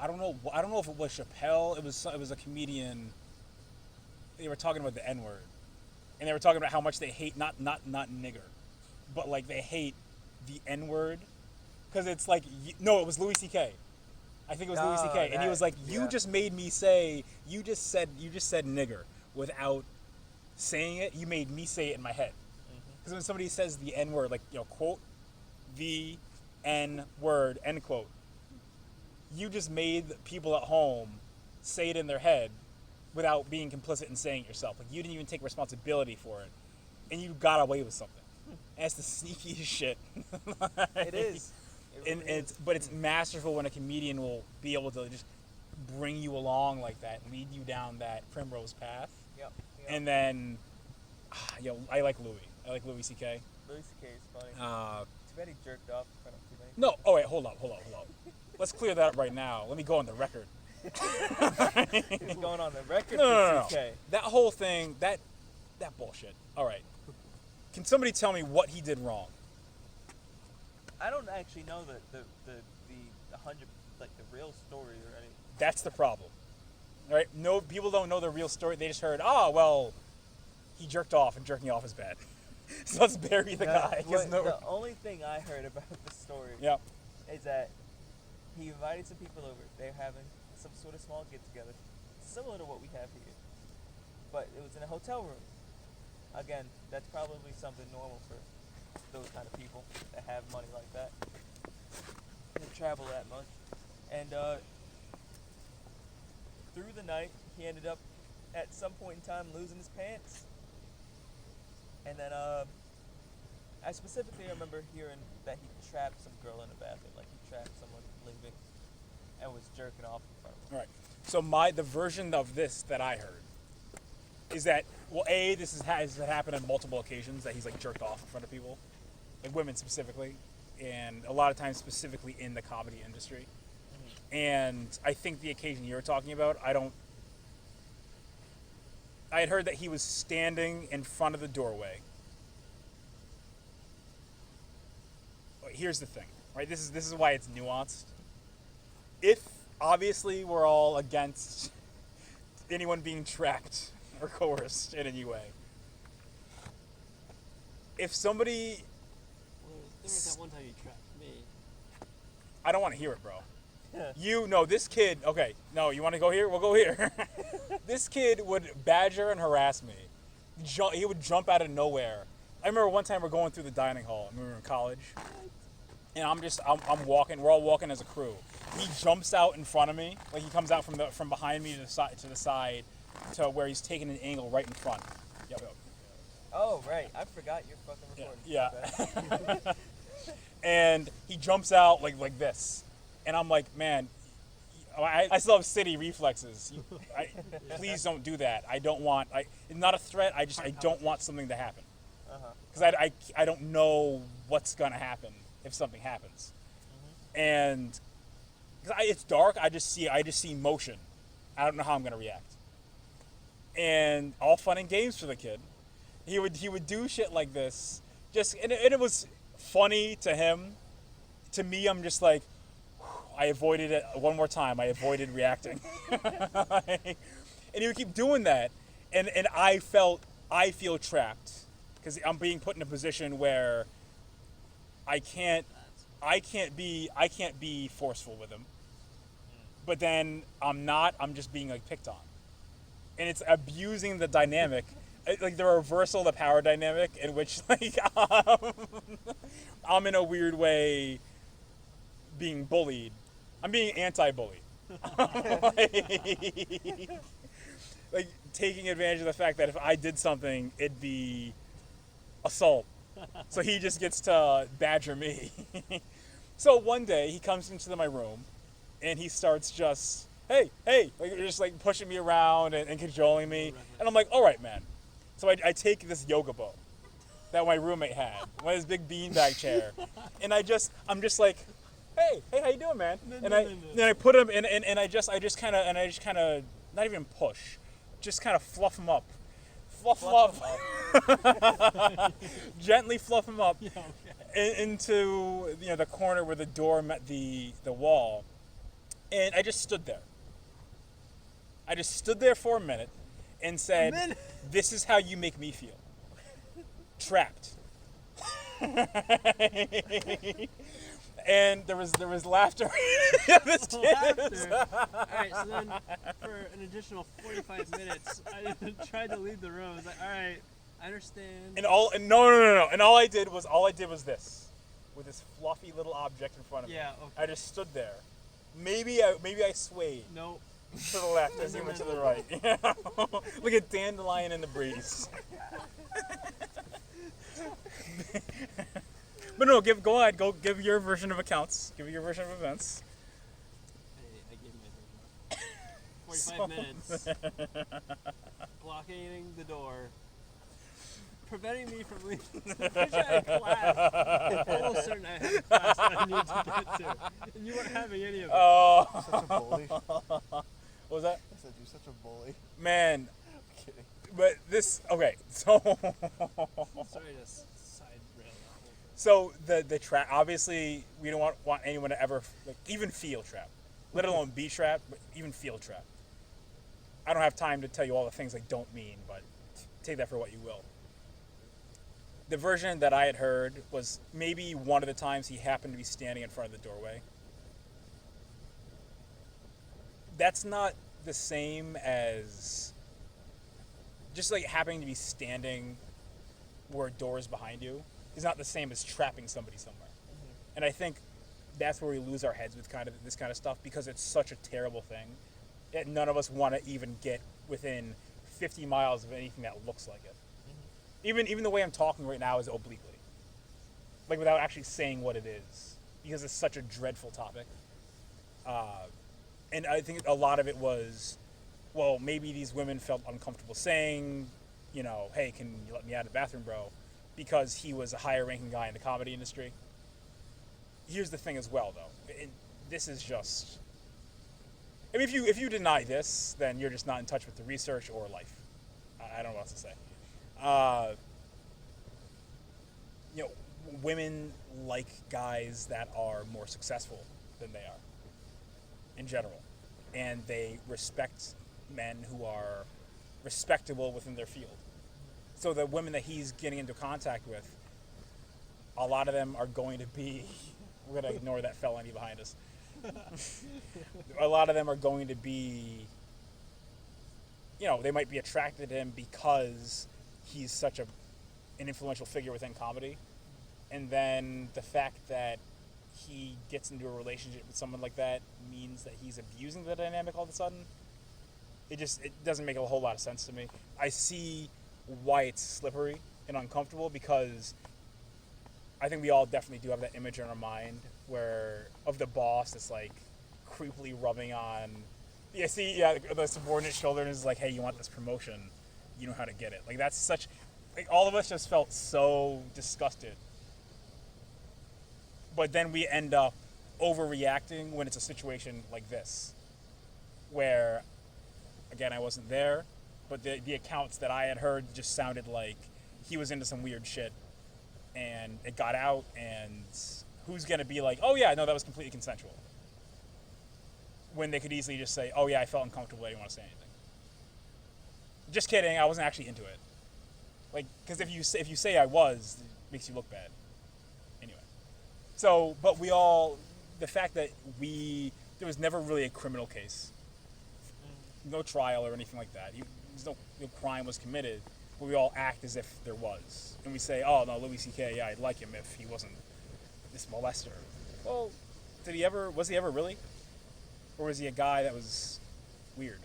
don't know if it was Chappelle. It was a comedian. They were talking about the N-word, and they were talking about how much they hate not nigger, but like they hate the N-word, because it's like no, it was Louis C.K. I think it was Louis C.K. And he was like, you just made me say you just said nigger without saying it. You made me say it in my head. Because when somebody says the N word, like, quote, the N word, end quote, you just made people at home say it in their head without being complicit in saying it yourself. Like, you didn't even take responsibility for it. And you got away with something. And it's the sneakiest shit. It is. It really is. But it's masterful when a comedian will be able to just bring you along like that, lead you down that primrose path. Yep. And then, I like Louis. I like Louis C.K. Louis C.K. is funny. Uh, Too bad he jerked off in front of too many no, oh wait, hold up. Let's clear that up right now. Let me go on the record. He's going on the record No. for CK. That whole thing, that bullshit. All right. Can somebody tell me what he did wrong? I don't actually know the 100 the real story or anything. That's the problem. All right. No, people don't know the real story. They just heard, oh well, he jerked off and jerking off is bad. So let's bury the guy. The only thing I heard about the story Yep. is that he invited some people over. They're having some sort of small get together, similar to what we have here, but it was in a hotel room. Again, that's probably something normal for those kind of people that have money like that, that travel that much. And through the night, he ended up at some point in time losing his pants. And then I specifically remember hearing that he trapped some girl in the bathroom, like he trapped someone leaving and was jerking off in front of her. All right. So the version of this that I heard is that, well, this has happened on multiple occasions that he's like jerked off in front of people, like women specifically, and a lot of times specifically in the comedy industry. Mm-hmm. And I think the occasion you're talking about, I had heard that he was standing in front of the doorway. Here's the thing, right? This is why it's nuanced. If obviously we're all against anyone being trapped or coerced in any way. If somebody, Well, there was that one time you trapped me. I don't want to hear it, bro. This kid, okay, no, you want to go here? We'll go here. This kid would badger and harass me. He would jump out of nowhere. I remember one time we're going through the dining hall, and we were in college, and I'm walking, we're all walking as a crew. He jumps out in front of me, like he comes out from behind me to the side to where he's taking an angle right in front. Yep. Oh, right. I forgot you're fucking recording. Yeah. And he jumps out like this. And I'm like, man, I still have city reflexes. Please don't do that. It's not a threat. I don't want something to happen. Because I don't know what's going to happen if something happens. Mm-hmm. And because it's dark, I just see motion. I don't know how I'm going to react. And all fun and games for the kid. He would do shit like this. And it was funny to him. To me, I'm just like, I avoided it one more time. I avoided reacting. And he would keep doing that. And I feel trapped because I'm being put in a position where I can't be forceful with him. But then I'm just being like picked on. And it's abusing the dynamic, like the reversal of the power dynamic in which like I'm in a weird way being bullied. I'm being anti-bully. like taking advantage of the fact that if I did something, it'd be assault. So he just gets to badger me. So one day he comes into my room and he starts just, hey, like just like pushing me around and cajoling me. And I'm like, all right, man. So I take this yoga bow that my roommate had, this big beanbag chair. And I'm just like, hey, how you doing, man? Then I put him in, and I just kind of not even push, just kind of fluff him up, gently fluff him up into the corner where the door met the wall, and I just stood there. I just stood there for a minute and said, "This is how you make me feel, trapped." And there was laughter. This kid is. Alright, so then for an additional 45 minutes, I tried to leave the room. I was like, alright, I understand. And no. And all I did was this, with this fluffy little object in front of me. Yeah. Okay. I just stood there. Maybe I swayed No. to the left as you went to the right. Like a dandelion in the breeze. But no, go ahead. Go give your version of accounts. Give your version of events. I gave my version. 45 minutes. Blockading the door. Preventing me from leaving. I had class. Almost certain I had a class that I need to get to. And you weren't having any of it. Oh. Such a bully. What was that? I said you're such a bully. Man, I'm kidding. but this okay. So Sorry to side rail that whole thing. so the trap. Obviously, we don't want anyone to ever even feel trap, let alone be trapped, but even feel trap. I don't have time to tell you all the things I don't mean, but take that for what you will. The version that I had heard was maybe one of the times he happened to be standing in front of the doorway. That's not the same as just like happening to be standing where a door is behind you is not the same as trapping somebody somewhere. Mm-hmm. And I think that's where we lose our heads with kind of this kind of stuff because it's such a terrible thing that none of us want to even get within 50 miles of anything that looks like it. Even the way I'm talking right now is obliquely, like without actually saying what it is, because it's such a dreadful topic. And I think a lot of it was, well, maybe these women felt uncomfortable saying, you know, hey, can you let me out of the bathroom, bro? Because he was a higher ranking guy in the comedy industry. Here's the thing as well, though. This is just, I mean, if you deny this, then you're just not in touch with the research or life. I don't know what else to say. You know, women like guys that are more successful than they are in general, and they respect men who are respectable within their field. So the women that he's getting into contact with, a lot of them are going to be, we're going to ignore that felony behind us. A lot of them are going to be, you know, they might be attracted to him because he's such an influential figure within comedy, and then the fact that he gets into a relationship with someone like that means that he's abusing the dynamic all of a sudden. It doesn't make a whole lot of sense to me. I see why it's slippery and uncomfortable because I think we all definitely do have that image in our mind where of the boss that's like creepily rubbing on the subordinate shoulder and is like, hey, you want this promotion, you know how to get it. Like that's such, like all of us just felt so disgusted. But then we end up overreacting when it's a situation like this, where, again, I wasn't there, but the accounts that I had heard just sounded like he was into some weird shit, and it got out, and who's gonna be like, oh yeah, no, that was completely consensual, when they could easily just say, oh yeah, I felt uncomfortable, I didn't want to say anything. Just kidding, I wasn't actually into it. Like, because if you say I was, it makes you look bad. Anyway. So, but the fact that there was never really a criminal case, no trial or anything like that. No crime was committed, but we all act as if there was. And we say, oh no, Louis C.K., yeah, I'd like him if he wasn't this molester. Well, was he ever really? Or was he a guy that was weird?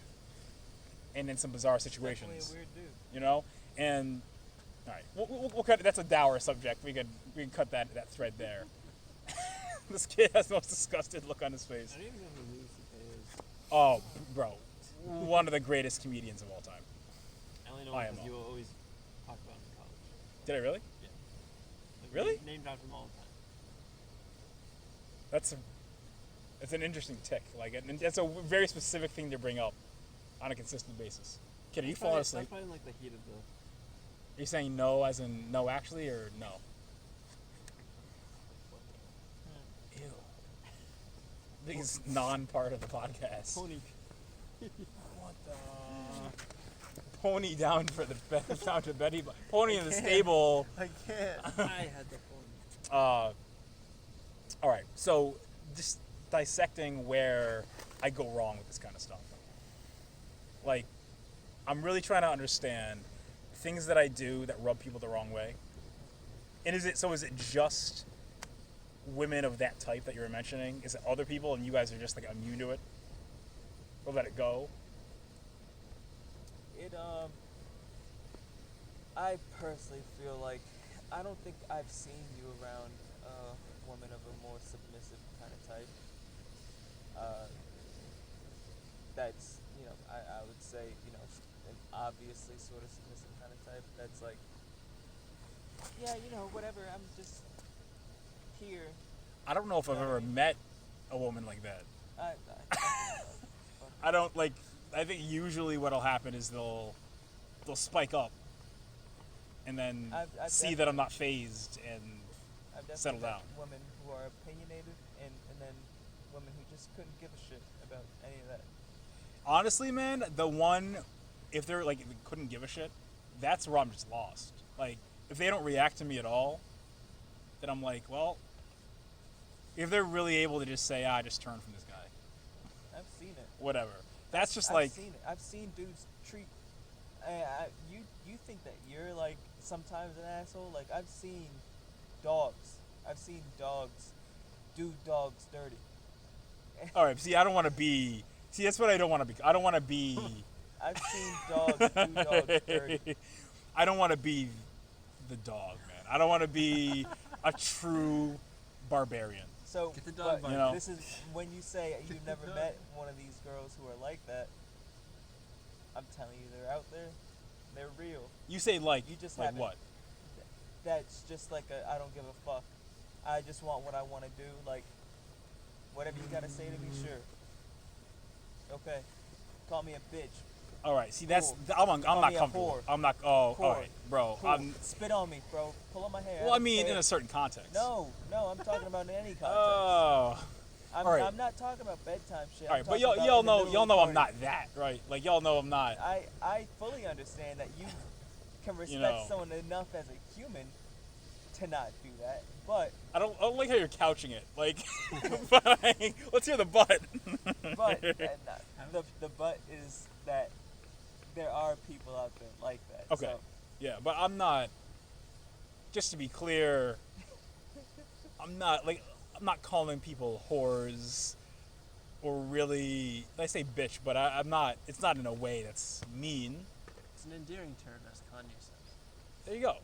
And in some bizarre situations. Definitely a weird dude. You know? And, alright, we'll cut, that's a dour subject. We can cut that thread there. This kid has the most disgusted look on his face. I don't even know who Louis C.K. is. Oh, bro. One of the greatest comedians of all time. I only know I him am because you always talk about him in college. Did I really? Yeah. Like, Really? Name dropped him all the time. It's an interesting tick. Like, and it's a very specific thing to bring up on a consistent basis. Kid, are you falling asleep? That's probably in like the heat of the... Are you saying no as in no actually, or no? Ew. I think it's non-part of the podcast. Pony. What the? Pony down for the down to Betty. Pony in the stable. I can't. I had the pony. All right. So just dissecting where I go wrong with this kind of stuff. Like, I'm really trying to understand things that I do that rub people the wrong way. And is it just women of that type that you were mentioning? Is it other people and you guys are just like immune to it? Or let it go? I personally feel like I don't think I've seen you around a woman of a more submissive kind of type. That's, I would say, an obviously sort of submissive kind of type. That's like, yeah, whatever, I'm just here. I don't know if I've ever met a woman like that. I don't like. I think usually what'll happen is they'll spike up, and then I've see that I'm not phased and I've definitely settle met down. women who are opinionated, and then women who just couldn't give a shit about any of that. Honestly, man, the one, if they're like couldn't give a shit, that's where I'm just lost. Like, if they don't react to me at all, then I'm like, well, if they're really able to just say, just turn from this guy, I've seen it. whatever. That's just I've like, seen it. I've seen dudes treat. You think that you're like sometimes an asshole? Like, I've seen dogs. I've seen dogs do dogs dirty. all right. See, I don't want to be. See, that's what I don't want to be. I don't want to be. I've seen dogs do dogs dirty. I don't want to be the dog, man. I don't want to be a true barbarian. So, Get the dog but bite. this is when you say you've never met one of these girls who are like that. I'm telling you, they're out there. They're real. You say like, You just like haven't. what? That's just like I don't give a fuck. I just want what I want to do. Like, whatever you gotta say to me, sure. Okay. Call me a bitch. All right. See, that's Cool. I'm Call not me a comfortable. whore. I'm not. Oh, all Whore. right, bro. Cool. I'm. Spit on me, bro. Pull on my hair. Well, I don't mean, care. in a certain context. No, I'm talking about in any context. Oh. I'm, all right. I'm not talking about bedtime shit. All I'm right, but talking about y'all in the know middle y'all of the know I'm party. not that, right? Like y'all know I'm not. I fully understand that you can respect know. someone enough as a human to not do that, but I don't like how you're couching it. Like, fine. Let's hear the butt. the but is that there are people out there like that. Okay. So, Yeah, but I'm not. Just to be clear, I'm not calling people whores, or really. I say bitch, but I'm not. It's not in a way that's mean. It's an endearing term, as Kanye says. There you go.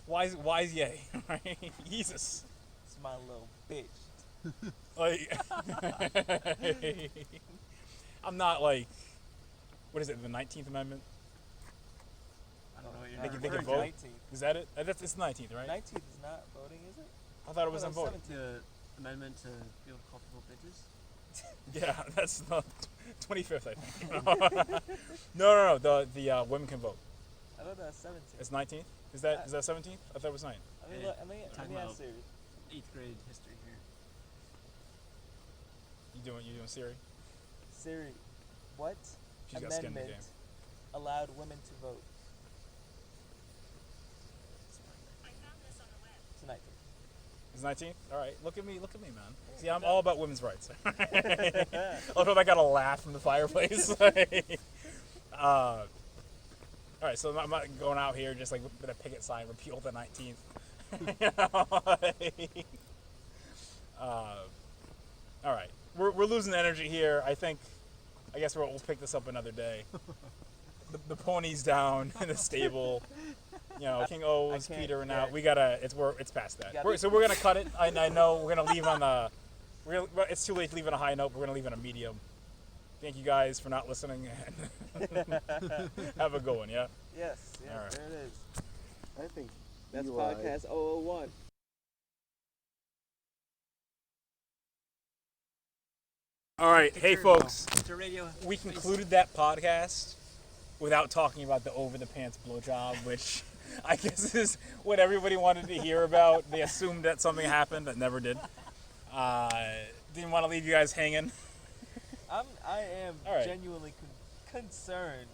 Wise yay, right? Jesus. it's my little bitch. Like, I'm not like. What is it? The 19th Amendment? I don't know what you're They referring can to. vote? 19th. Is that it? It's the 19th, right? 19th is not voting, is it? I thought it was I on thought voting. The amendment to be able to call people bitches. Yeah, that's the 25th, I think. No. The women can vote. I thought that was 17th. It's 19th. Is that 17th? I thought it was 9th. Let me Talking ask about- Siri. 8th grade history here. You doing Siri? Siri, what She's got skin in the amendment game. allowed women to vote tonight? It's 19th. All right, look at me, man. See, I'm all about women's rights. I love how I got a laugh from the fireplace. All right, so I'm not going out here just like with a picket sign, repeal the 19th. You know, like, all right, we're losing energy here. I guess we'll pick this up another day. The pony's down in the stable. You know, King O's, can't- Peter, and yeah. out. It's past that. Gotta- So we're gonna cut it. I know we're gonna leave on the. It's too late to leave on a high note. We're gonna leave on a medium. Thank you guys for not listening, and have a good one. Yeah. Yes, All right. there it is. I think That's Eli podcast 001. All right, hey folks. To radio. We concluded that podcast without talking about the over the pants blowjob, which I guess is what everybody wanted to hear about. They assumed that something happened that never did. Didn't want to leave you guys hanging. I am All right. genuinely concerned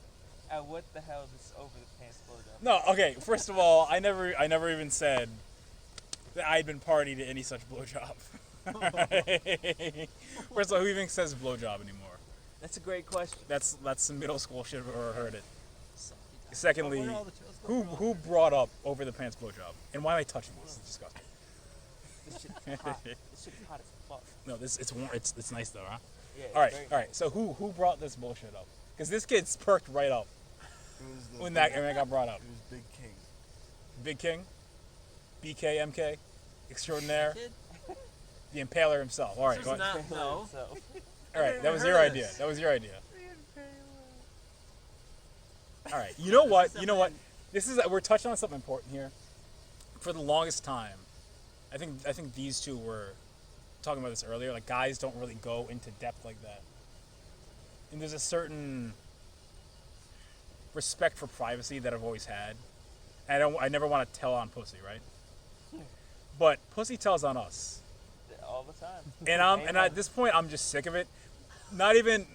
at what the hell this over the pants blowjob. No, okay. First of all, I never even said that I'd been party to any such blowjob. First of all, who even says blowjob anymore? That's a great question. That's some middle school shit if I've ever heard it. Salty time. Secondly, Where are all the toast Who brought up over the pants blowjob? And why am I touching this? It's disgusting. This shit's hot. This shit's hot as fuck. No, it's warm. It's nice though, huh? Yeah, it's All right, very all right. So who brought this bullshit up? Because this kid's perked right up It was the when big, that got brought up. It was Big King. Big King, BK, MK, extraordinaire, Kid? the Impaler himself. All right, This go is on. not, no. So, All right. That was heard your of idea. this. That was your idea. All right. You know what? You know what? This is we're touching on something important here. For the longest time, I think these two were talking about this earlier. Like guys don't really go into depth like that, and there's a certain respect for privacy that I've always had. I never want to tell on pussy, right? But pussy tells on us, all the time. and at this point I'm just sick of it. Not even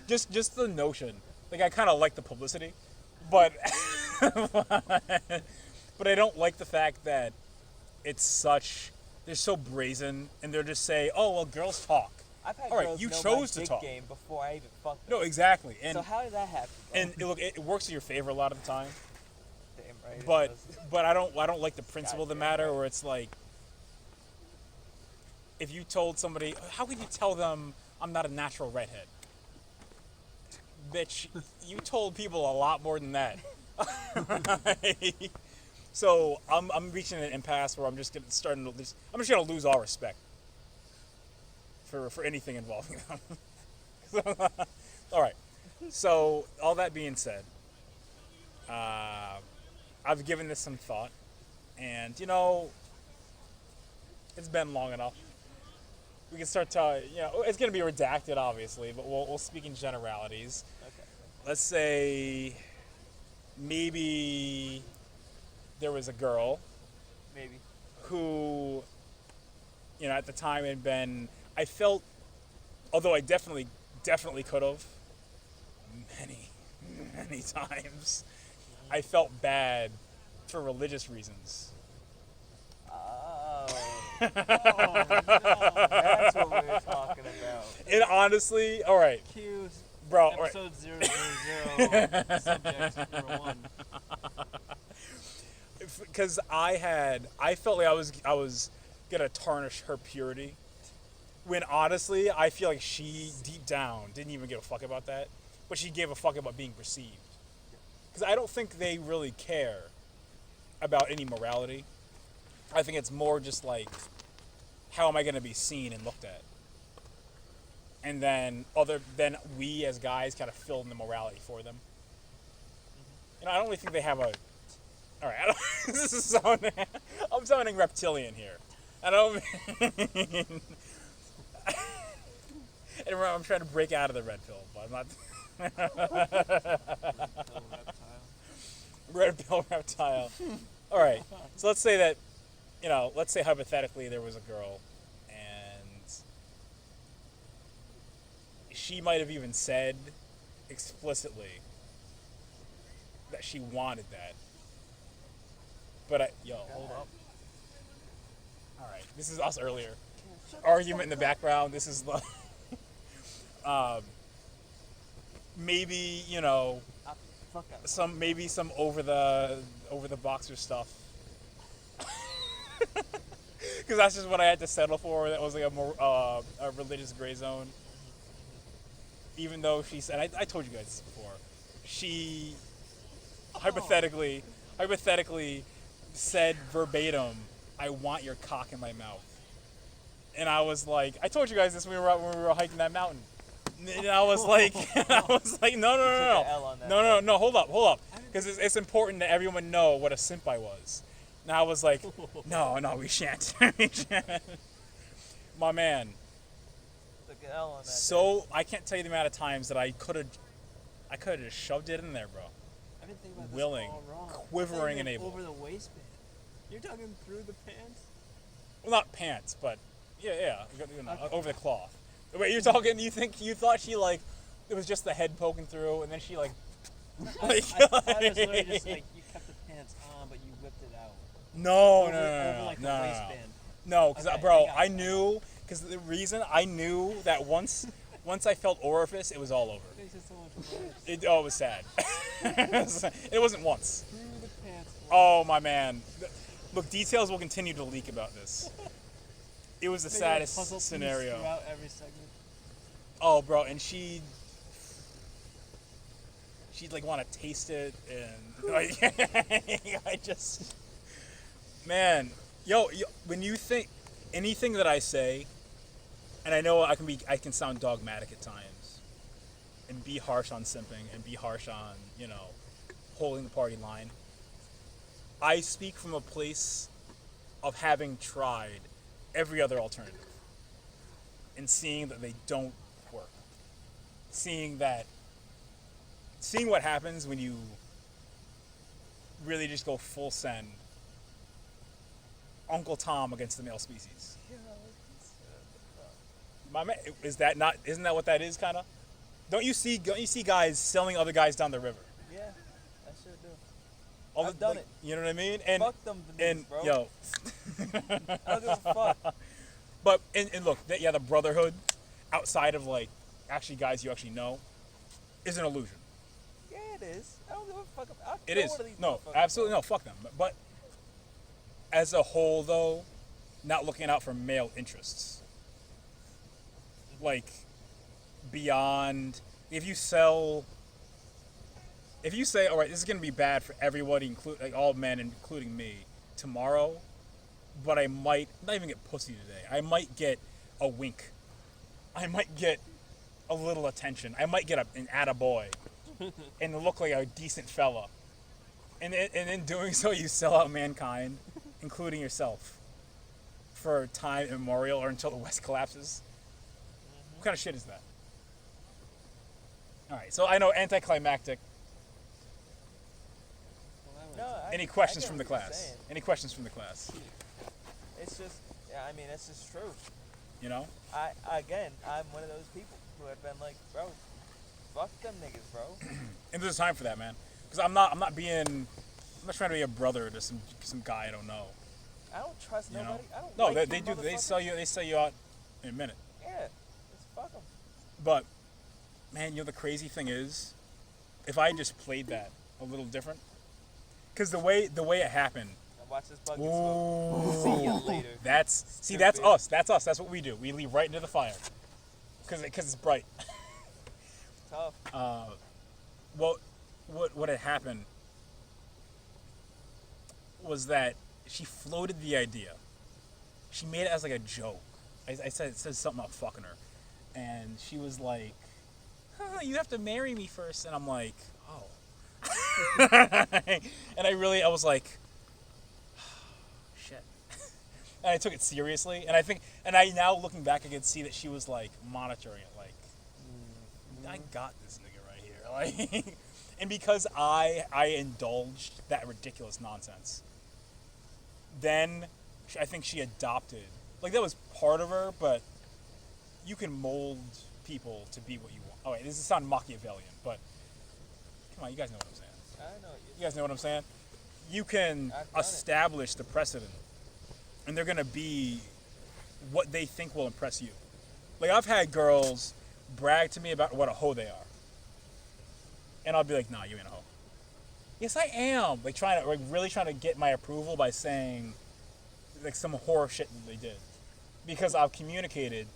just the notion. Like I kind of like the publicity, but but I don't like the fact that it's such. They're so brazen, and they're just say, "Oh well, girls talk." I've had All right, girls you know chose my to dick talk. game before I even fucked No, them. exactly, and So how did that happen? Bro? and look, it works in your favor a lot of the time. Damn right. it But does. but I don't like the principle of the Goddamn matter, right. where it's like, if you told somebody, how could you tell them I'm not a natural redhead? Bitch, you told people a lot more than that. So I'm reaching an impasse where I'm just I'm just gonna lose all respect for anything involving them. All right. So all that being said, I've given this some thought, and it's been long enough. We can start to, it's gonna be redacted, obviously, but we'll speak in generalities. Okay. Let's say maybe there was a girl Maybe. who, at the time had been, I felt, although I definitely could have, many times, I felt bad for religious reasons. Oh. Oh, no. That's what we were talking about. And honestly, all right, Cue bro, all right. episode 000, subject number 1. Because I felt like I was gonna tarnish her purity. When honestly, I feel like she deep down didn't even give a fuck about that, but she gave a fuck about being perceived. Because I don't think they really care about any morality. I think it's more just like, how am I gonna be seen and looked at? And then we as guys kind of fill in the morality for them. I don't really think they have a. All right, this is sounding. I'm sounding reptilian here. I don't mean. And I'm trying to break out of the red pill, but I'm not. Red pill reptile. All right, so let's say that, let's say hypothetically there was a girl, and she might have even said explicitly that she wanted that. But hold up. All right, this is us earlier. Argument in the background. This is the. Maybe Fuck out. some over the boxer stuff. Because that's just what I had to settle for. That was like a more a religious gray zone. Even though she said, I told you guys this before. She hypothetically said verbatim, "I want your cock in my mouth." And I was like, I told you guys this when we were hiking that mountain. And I was like, no, hold up, because it's important that everyone know what a simp I was. And I was like, no, we shan't. We shan't. My man. Took an L on that. So I can't tell you the amount of times that I could have just shoved it in there, bro. I didn't think about this Willing, all wrong. quivering I thought you and meant able. over the waistband. You're talking through the pants? Well, not pants, but yeah, Okay. over the cloth. Wait, you're talking? You thought she like it was just the head poking through, and then she like. I thought it was literally just like you kept the pants on, but you whipped it out. No, Over like the waistband. No, because Okay, bro, I got I it. knew. Because the reason I knew that once once I felt orifice, it was all over. It makes it so much worse. It was sad. It wasn't once. Through the pants. Oh my man. Look, details will continue to leak about this. It was the Make it a puzzle saddest piece scenario. throughout every segment. Oh, bro, and she'd like want to taste it, and like, I just, man, yo, when you think anything that I say, and I know I can sound dogmatic at times, and be harsh on simping, and be harsh on holding the party line. I speak from a place of having tried every other alternative and seeing that they don't work. Seeing what happens when you really just go full send. Uncle Tom against the male species. My man, isn't that what that is, kind of? Don't you see guys selling other guys down the river? Yeah, I sure do. I've done it. You know what I mean? And Fuck them niggas, bro. yo, I don't give a fuck. but and look, the brotherhood outside of like actually guys you actually know is an illusion. Yeah, it is. I don't give a fuck. I'll It kill is. one of these No, motherfuckers, absolutely bro. no. Fuck them. But as a whole, though, not looking out for male interests. Like beyond, if you say, all right, this is gonna be bad for everybody, like all men, including me, tomorrow, but I might not even get pussy today. I might get a wink. I might get a little attention. I might get an attaboy and look like a decent fella. And in doing so, you sell out mankind, including yourself, for time immemorial or until the West collapses. What kind of shit is that? All right, so I know anticlimactic. No, Any questions I get from the what you're class? saying. Any questions from the class? It's just, I mean, it's just true. You know? I'm one of those people who have been like, bro, fuck them niggas, bro. And there's a time for that, man. Because I'm not trying to be a brother to some guy I don't know. I don't trust You know? nobody. I don't No, like they them do. They motherfuckers. sell you out in a minute. Yeah, just fuck them. But man, the crazy thing is, if I just played that a little different, because the way it happened. Watch this bucket smoke. See you later. That's us. That's us. That's what we do. We leave right into the fire, because it's bright. Tough. What had happened was that she floated the idea. She made it as like a joke. I said something about fucking her, and she was like, "You have to marry me first," and I'm like, "Oh," and I was like, "Shit," and I took it seriously, and I now looking back, I could see that she was like monitoring it, like, I got this nigga right here, like, and because I indulged that ridiculous nonsense, then I think she adopted. Like, that was part of her, but you can mold people to be what you want. Oh, wait, this is sound Machiavellian, but come on, you guys know what I'm saying. I know You guys know what I'm saying? You can I've done it. establish the precedent, and they're going to be what they think will impress you. Like, I've had girls brag to me about what a hoe they are. And I'll be like, nah, you ain't a hoe. Yes, I am. Like, really trying to get my approval by saying, like, some horror shit that they did. Because I've communicated,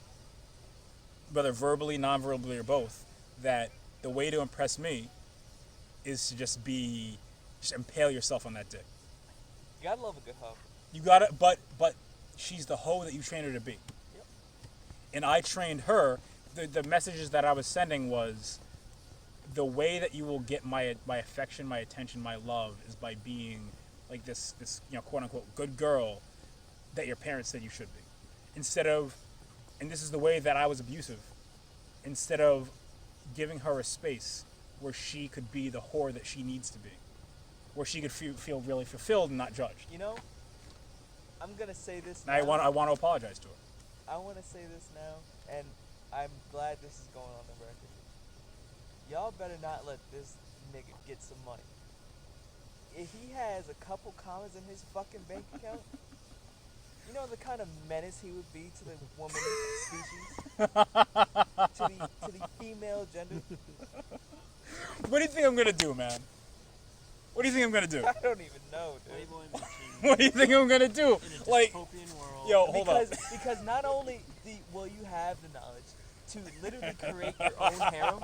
whether verbally, non-verbally, or both, that the way to impress me is to just impale yourself on that dick. You gotta love a good hoe. You gotta, but she's the hoe that you trained her to be. Yep. And I trained her. The messages that I was sending was, the way that you will get my affection, my attention, my love is by being like this quote unquote good girl that your parents said you should be. Instead of, and this is the way that I was abusive, instead of giving her a space where she could be the whore that she needs to be, where she could feel really fulfilled and not judged. You know, I'm gonna say this And now. I want to apologize to her. I want to say this now, and I'm glad this is going on the record. Y'all better not let this nigga get some money. If he has a couple commas in his fucking bank account, You know the kind of menace he would be to the woman species, to the female gender. What do you think I'm gonna do, man? What do you think I'm gonna do? I don't even know, dude. Playboy machine. What do you think I'm gonna do? In a Like, dystopian world. yo, hold on. Because not only will you have the knowledge to literally create your own harem,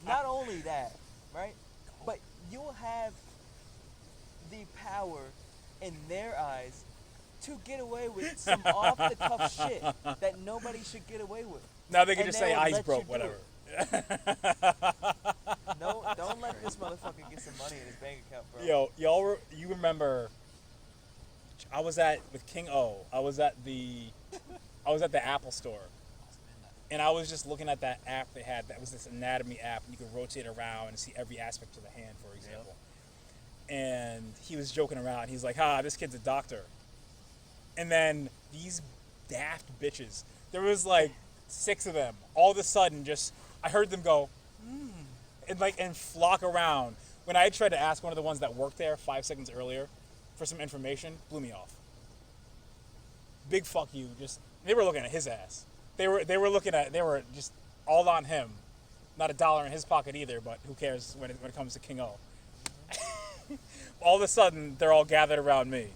not only that, right? But you'll have the power in their eyes to get away with some off-the-cuff shit that nobody should get away with. Now they can And just they say will eyes let broke, you do whatever. No, don't let this motherfucker get some money in his bank account, bro. Yo, you remember? I was with King O. I was at the Apple store, and I was just looking at that app they had. That was this anatomy app, and you could rotate around and see every aspect of the hand, for example. And he was joking around. He's like, this kid's a doctor. And then these daft bitches, there was like 6 of them. All of a sudden, I heard them go, and flock around. When I tried to ask one of the ones that worked there 5 seconds earlier for some information, blew me off. Big fuck you. They were looking at his ass. They were just all on him. Not a dollar in his pocket either, but who cares when it comes to King O. All of a sudden, they're all gathered around me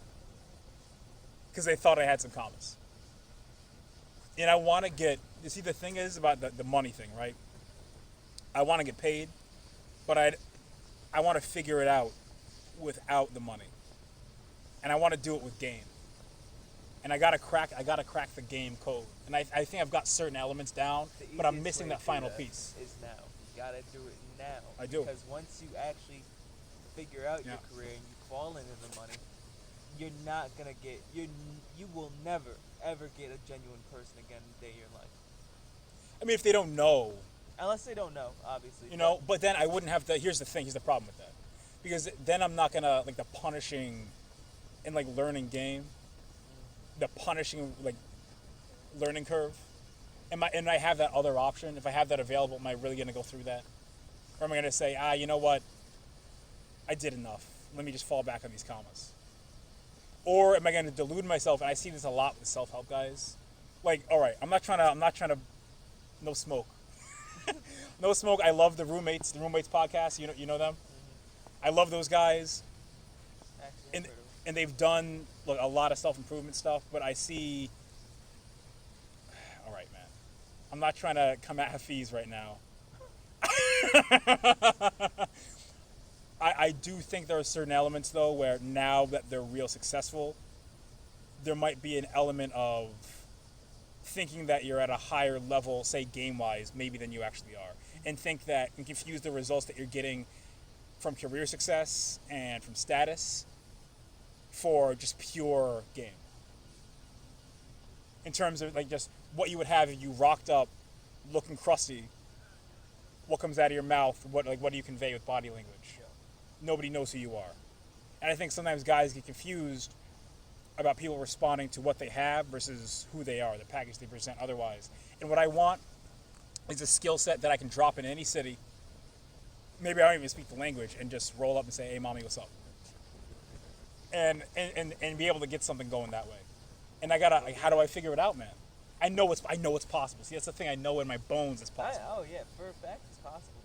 because they thought I had some commas. And I want to you see, the thing is about the money thing, right? I want to get paid, but I want to figure it out without the money. And I want to do it with game. And I gotta crack the game code. And I think I've got certain elements down, but I'm missing that final piece. Is now. You gotta do it now. I do. Because once you actually figure out your career and you fall into the money, you're not gonna get you will never ever get a genuine person again in the day of your life. I mean, if they don't know, Unless they don't know, obviously. but then I wouldn't have here's the problem with that. Because then I'm not gonna, like, the punishing and, like, learning game, the punishing, like, learning curve. And I have that other option. If I have that available, am I really gonna go through that? Or am I gonna say, you know what? I did enough. Let me just fall back on these commas. Or am I going to delude myself? And I see this a lot with self-help guys. Like, all right, I'm not trying to, no smoke. No smoke. I love the Roommates podcast. You know them? I love those guys. Actually, And they've done a lot of self-improvement stuff, but I see, all right, man. I'm not trying to come at Hafiz right now. I do think there are certain elements, though, where now that they're real successful, there might be an element of thinking that you're at a higher level, say game-wise, maybe than you actually are, and confuse the results that you're getting from career success and from status for just pure game. In terms of, like, just what you would have if you rocked up looking crusty, what comes out of your mouth, what do you convey with body language? Nobody knows who you are. And I think sometimes guys get confused about people responding to what they have versus who they are, the package they present otherwise. And what I want is a skill set that I can drop in any city. Maybe I don't even speak the language, and just roll up and say, hey, mommy, what's up? And be able to get something going that way. And I gotta, like, how do I figure it out, man? I know it's possible. See, that's the thing. I know in my bones it's possible. Oh yeah, for a fact it's possible.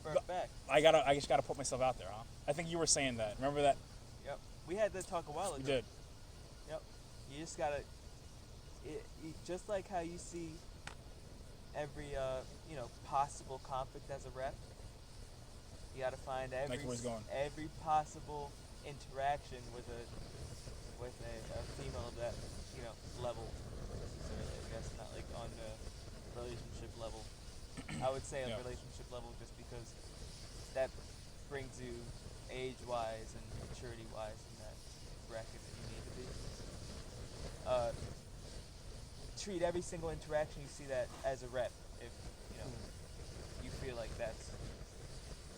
For a fact. I just gotta put myself out there, huh? I think you were saying that. Remember that? Yep. We had that talk a while ago. We did. Yep. You just gotta, just like how you see every possible conflict as a rep. You gotta find every possible interaction with a female of that level. I guess not like on the relationship level. I would say on Yeah. relationship level just because that brings you age-wise and maturity-wise in that bracket that you need to be. Treat every single interaction you see that as a rep. If you feel like that's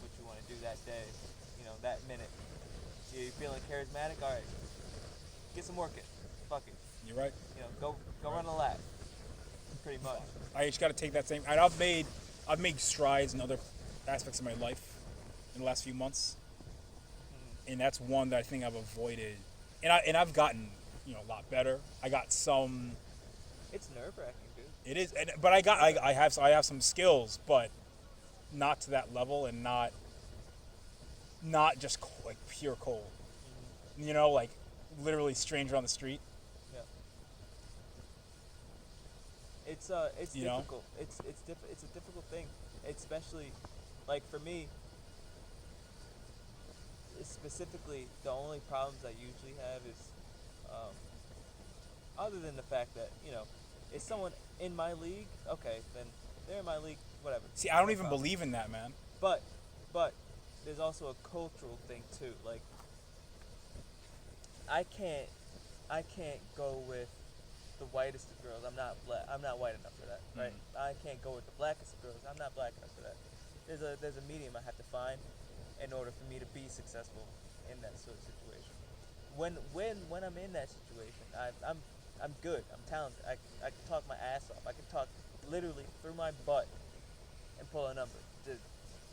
what you want to do that day, that minute. You're feeling charismatic. All right, get some work in. Fuck it. You're right. Go run a lap. Pretty much. I just got to take that same. And I've made strides in other aspects of my life in the last few months, and that's one that I think I've avoided. And I've gotten a lot better. I got some. It's nerve wracking, dude. It is, but I have some skills, but not to that level, and not just like pure cold. Like literally stranger on the street. Yeah. It's You know? difficult. It's a difficult thing, especially like for me. Specifically, the only problems I usually have is, other than the fact that is someone in my league? Okay, then they're in my league. Whatever. See, I don't No even problem. believe in that, man. But there's also a cultural thing too. Like I can't go with the whitest of girls. I'm not white enough for that, right? I can't go with the blackest of girls. I'm not black enough for that. There's a medium I have to find in order for me to be successful in that sort of situation. When I'm in that situation, I'm good. I'm talented. I can talk my ass off. I can talk literally through my butt and pull a number.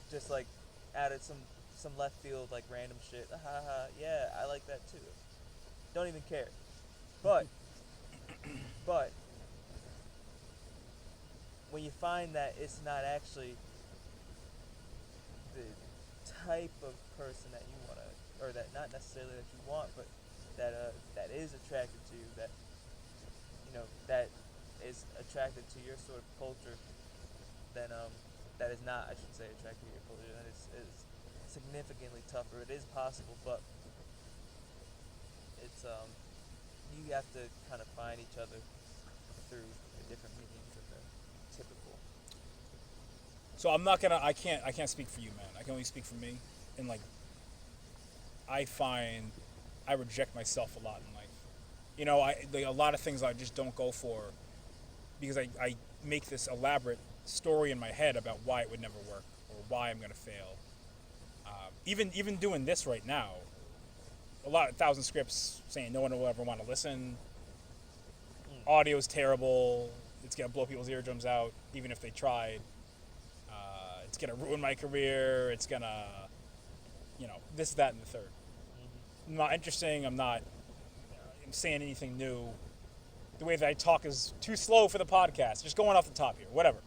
Just like out of some left field like random shit. Yeah, I like that too. Don't even care. But when you find that it's not actually the type of person that you want to, or that not necessarily that you want, but that is attracted to you, that is attracted to your sort of culture, then that is not, I should say, attracted to your culture. That is significantly tougher. It is possible, but it's you have to kind of find each other through the different mediums of the typical. So I can't speak for you, man. I can only speak for me. And like, I find I reject myself a lot in life. A lot of things I just don't go for because I make this elaborate story in my head about why it would never work or why I'm gonna fail. Even doing this right now, a lot of 1,000 scripts saying no one will ever want to listen. Audio's terrible. It's gonna blow people's eardrums out, even if they tried. It's gonna ruin my career. It's gonna, this, that, and the third. I'm not interesting. I'm not saying anything new. The way that I talk is too slow for the podcast. Just going off the top here. Whatever.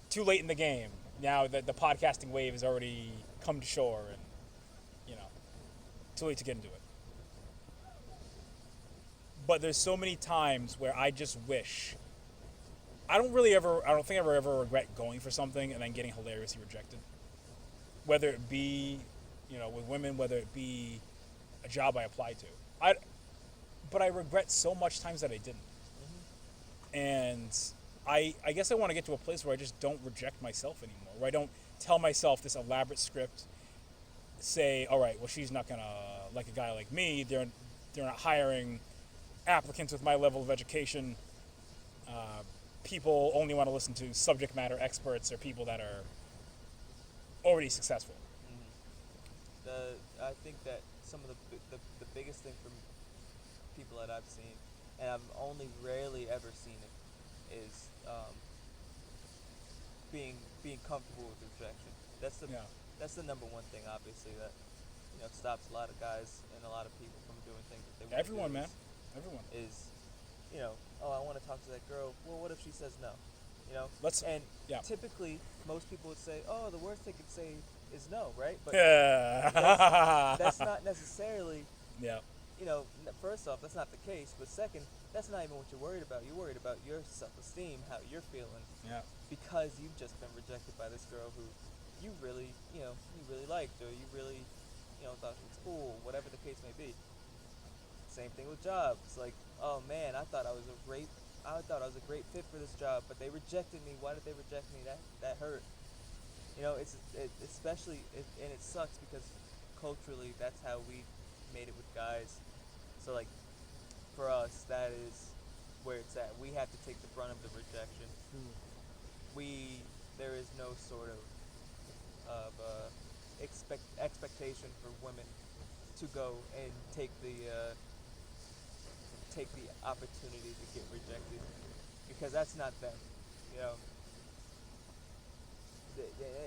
Too late in the game. Now that the podcasting wave has already come to shore, and too late to get into it. But there's so many times where I just wish. I don't think I ever regret going for something and then getting hilariously rejected. Whether it be, with women, whether it be a job I applied to. But I regret so much times that I didn't. And I guess I want to get to a place where I just don't reject myself anymore. Where I don't tell myself this elaborate script, say, all right, well, she's not going to like a guy like me. They're not hiring applicants with my level of education. People only want to listen to subject matter experts or people that are already successful. I think that some of the biggest thing from people that I've seen, and I've only rarely ever seen it, is being comfortable with rejection. That's the number one thing, obviously, that stops a lot of guys and a lot of people from doing things that they want to do. Everyone, man. Everyone. Is, oh, I want to talk to that girl. Well, what if she says no? Typically, most people would say, oh, the worst they could say is no, right? But that's not necessarily, first off, that's not the case. But second, that's not even what you're worried about. You're worried about your self-esteem, how you're feeling. Yeah. Because you've just been rejected by this girl who you really liked, or you really, thought she was cool, whatever the case may be. Same thing with jobs. Like, oh man, I thought I was a great fit for this job, but they rejected me. Why did they reject me? That hurt. Especially, and it sucks because culturally, that's how we made it with guys. So like, for us, that is where it's at. We have to take the brunt of the rejection. There is no sort of expectation for women to go and take the opportunity to get rejected, because that's not them.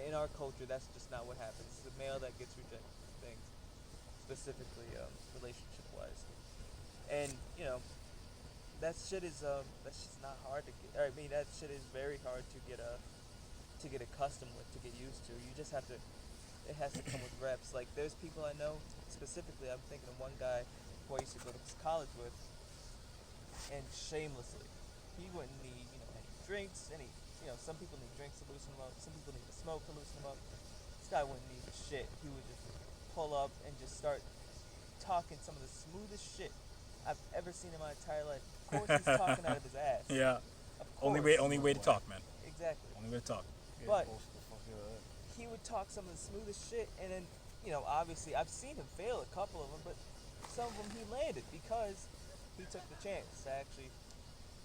In our culture, that's just not what happens. It's the male that gets rejected for things, specifically relationship-wise. And that shit is that's just not hard to get. I mean, that shit is very hard to get accustomed with, to get used to. You just have to. It has to come with reps. Like there's people I know specifically. I'm thinking of one guy who I used to go to college with, and shamelessly, he wouldn't need any drinks. Some people need drinks to loosen them up. Some people need to smoke to loosen them up. This guy wouldn't need shit. He would just pull up and just start talking some of the smoothest shit I've ever seen in my entire life. Of course, he's talking out of his ass. Yeah. Of course. Only way to talk, man. Exactly. Only way to talk. But he would talk some of the smoothest shit, and then obviously I've seen him fail a couple of them, but some of them he landed because he took the chance to actually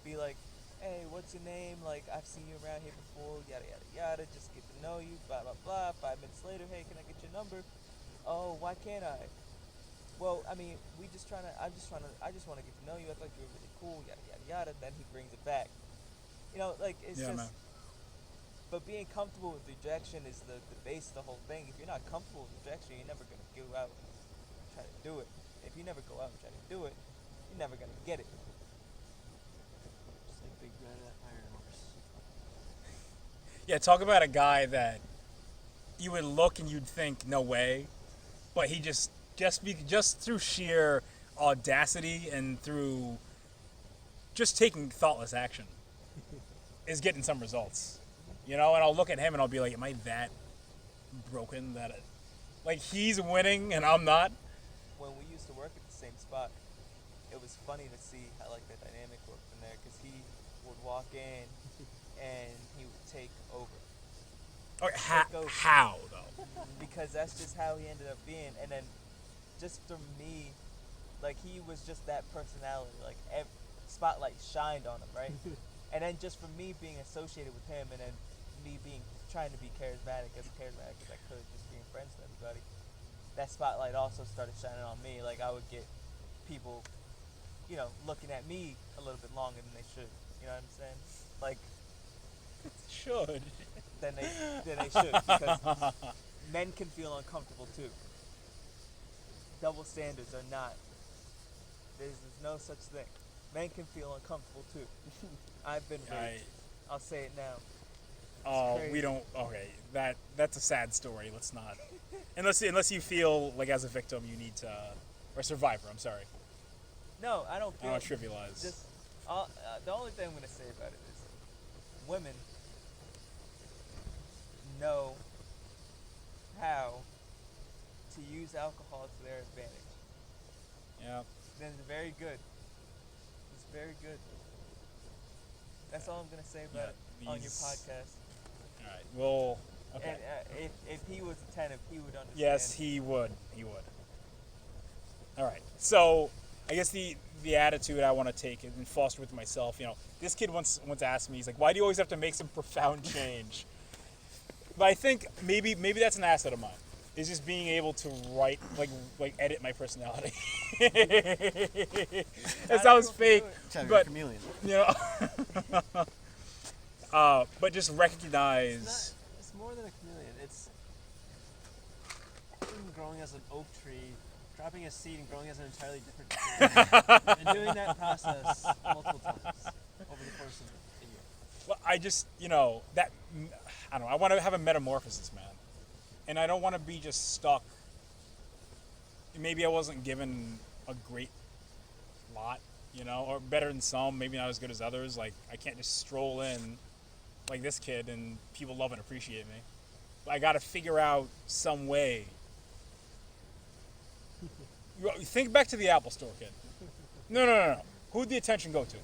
be like, hey, what's your name? Like, I've seen you around here before, yada, yada, yada, just get to know you, blah, blah, blah. 5 minutes later, hey, can I get your number? Oh, why can't I? Well, I mean, I just want to get to know you. I thought you were really cool, yada, yada, yada. Then he brings it back. It's just, man. But being comfortable with rejection is the base of the whole thing. If you're not comfortable with rejection, you're never going to go out and try to do it. If you never go out and try to do it, you're never going to get it. Just like Big Red Iron Horse. Yeah, talk about a guy that you would look and you'd think, no way, but he just through sheer audacity and through just taking thoughtless action is getting some results. And I'll look at him and I'll be like, am I that broken that he's winning and I'm not? When we used to work at the same spot, it was funny to see how the dynamic worked in there, because he would walk in and he would take over. Okay, how though? Because that's just how he ended up being. And then just for me, he was just that personality. Spotlight shined on him, right? And then just for me being associated with him, and then me trying to be charismatic as I could, just being friends with everybody, that spotlight also started shining on me. I would get people, looking at me a little bit longer than they should. You know what I'm saying? Should. Then they should, because men can feel uncomfortable too. Double standards are not. There's no such thing. Men can feel uncomfortable too. I've been raped. I'll say it now. Oh, we don't. Okay, that's a sad story. Let's not. Unless you feel like as a victim you need to, or survivor. I'm sorry. No, I don't I feel. don't trivialize. Just the only thing I'm gonna say about it is, women know how to use alcohol to their advantage. Yeah. Then it's very good. It's very good. That's all I'm gonna say about it on your podcast. All right. Well. Okay. And if he was attentive, he would understand. Yes, he would. He would. All right. So, I guess the attitude I want to take and foster with myself, this kid once asked me, he's like, why do you always have to make some profound change? But I think maybe that's an asset of mine. Is just being able to write, edit my personality. That sounds fake, but chameleon. But just recognize. It's more than a chameleon. It's growing as an oak tree, dropping a seed and growing as an entirely different tree, and doing that process multiple times over the course of a year. Well, I just, that, I don't know, I want to have a metamorphosis, man. And I don't want to be just stuck. Maybe I wasn't given a great lot, or better than some, maybe not as good as others. I can't just stroll in like this kid and people love and appreciate me. I got to figure out some way. Think back to the Apple Store, kid. No. Who'd the attention go to?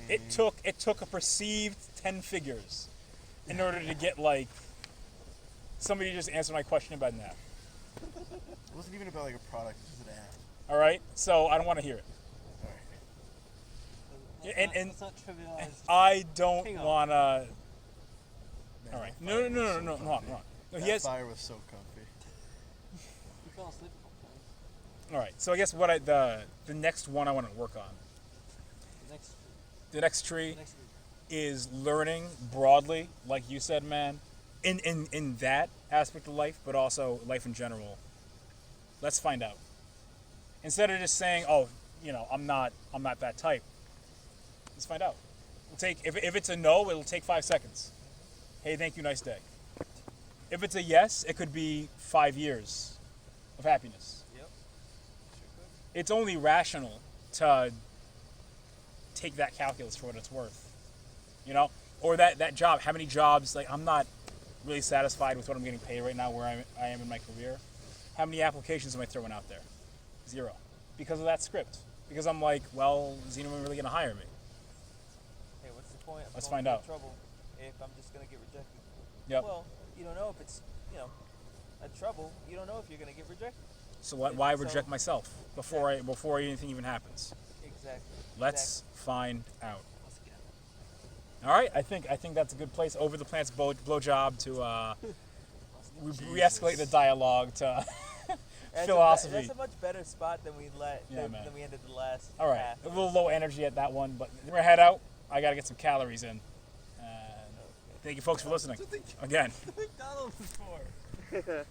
It took a perceived 10 figures in order to get somebody to just answer my question about an app. It wasn't even about a product, it was an app. All right, so I don't want to hear it. All right. Let's not trivialize. I don't Hang on. want to. Man, All right, that no, fire was so hold comfy. on. No, That he has. fire was so comfy. You fell asleep a couple times. All right, so I guess the next one I want to work on. The next The next tree week. is learning broadly, like you said, man, in that aspect of life, but also life in general. Let's find out. Instead of just saying, oh, I'm not that type. Let's find out. We'll take if it's a no, it'll take 5 seconds. Hey, thank you, nice day. If it's a yes, it could be 5 years of happiness. Yep. It's only rational to take that calculus for what it's worth. Or that job. How many jobs? Like, I'm not really satisfied with what I'm getting paid right now where I am in my career. How many applications am I throwing out there? 0. Because of that script. Because I'm like, well, is anyone really going to hire me? Hey, what's the point? Let's going find through out. Trouble if I'm just gonna get rejected. Yep. Well, you don't know if it's a trouble. You don't know if you're gonna get rejected. So why reject myself before anything even happens? Exactly. Let's find out. Let's get All right, I think that's a good place. Over the plants blowjob to re-escalate the dialogue to philosophy. That's a much better spot than we Yeah, man. than we ended the last. All right, half. a little low energy at that one, but we're gonna head out. I gotta get some calories in. Thank you, folks, for listening. Again. McDonald's before.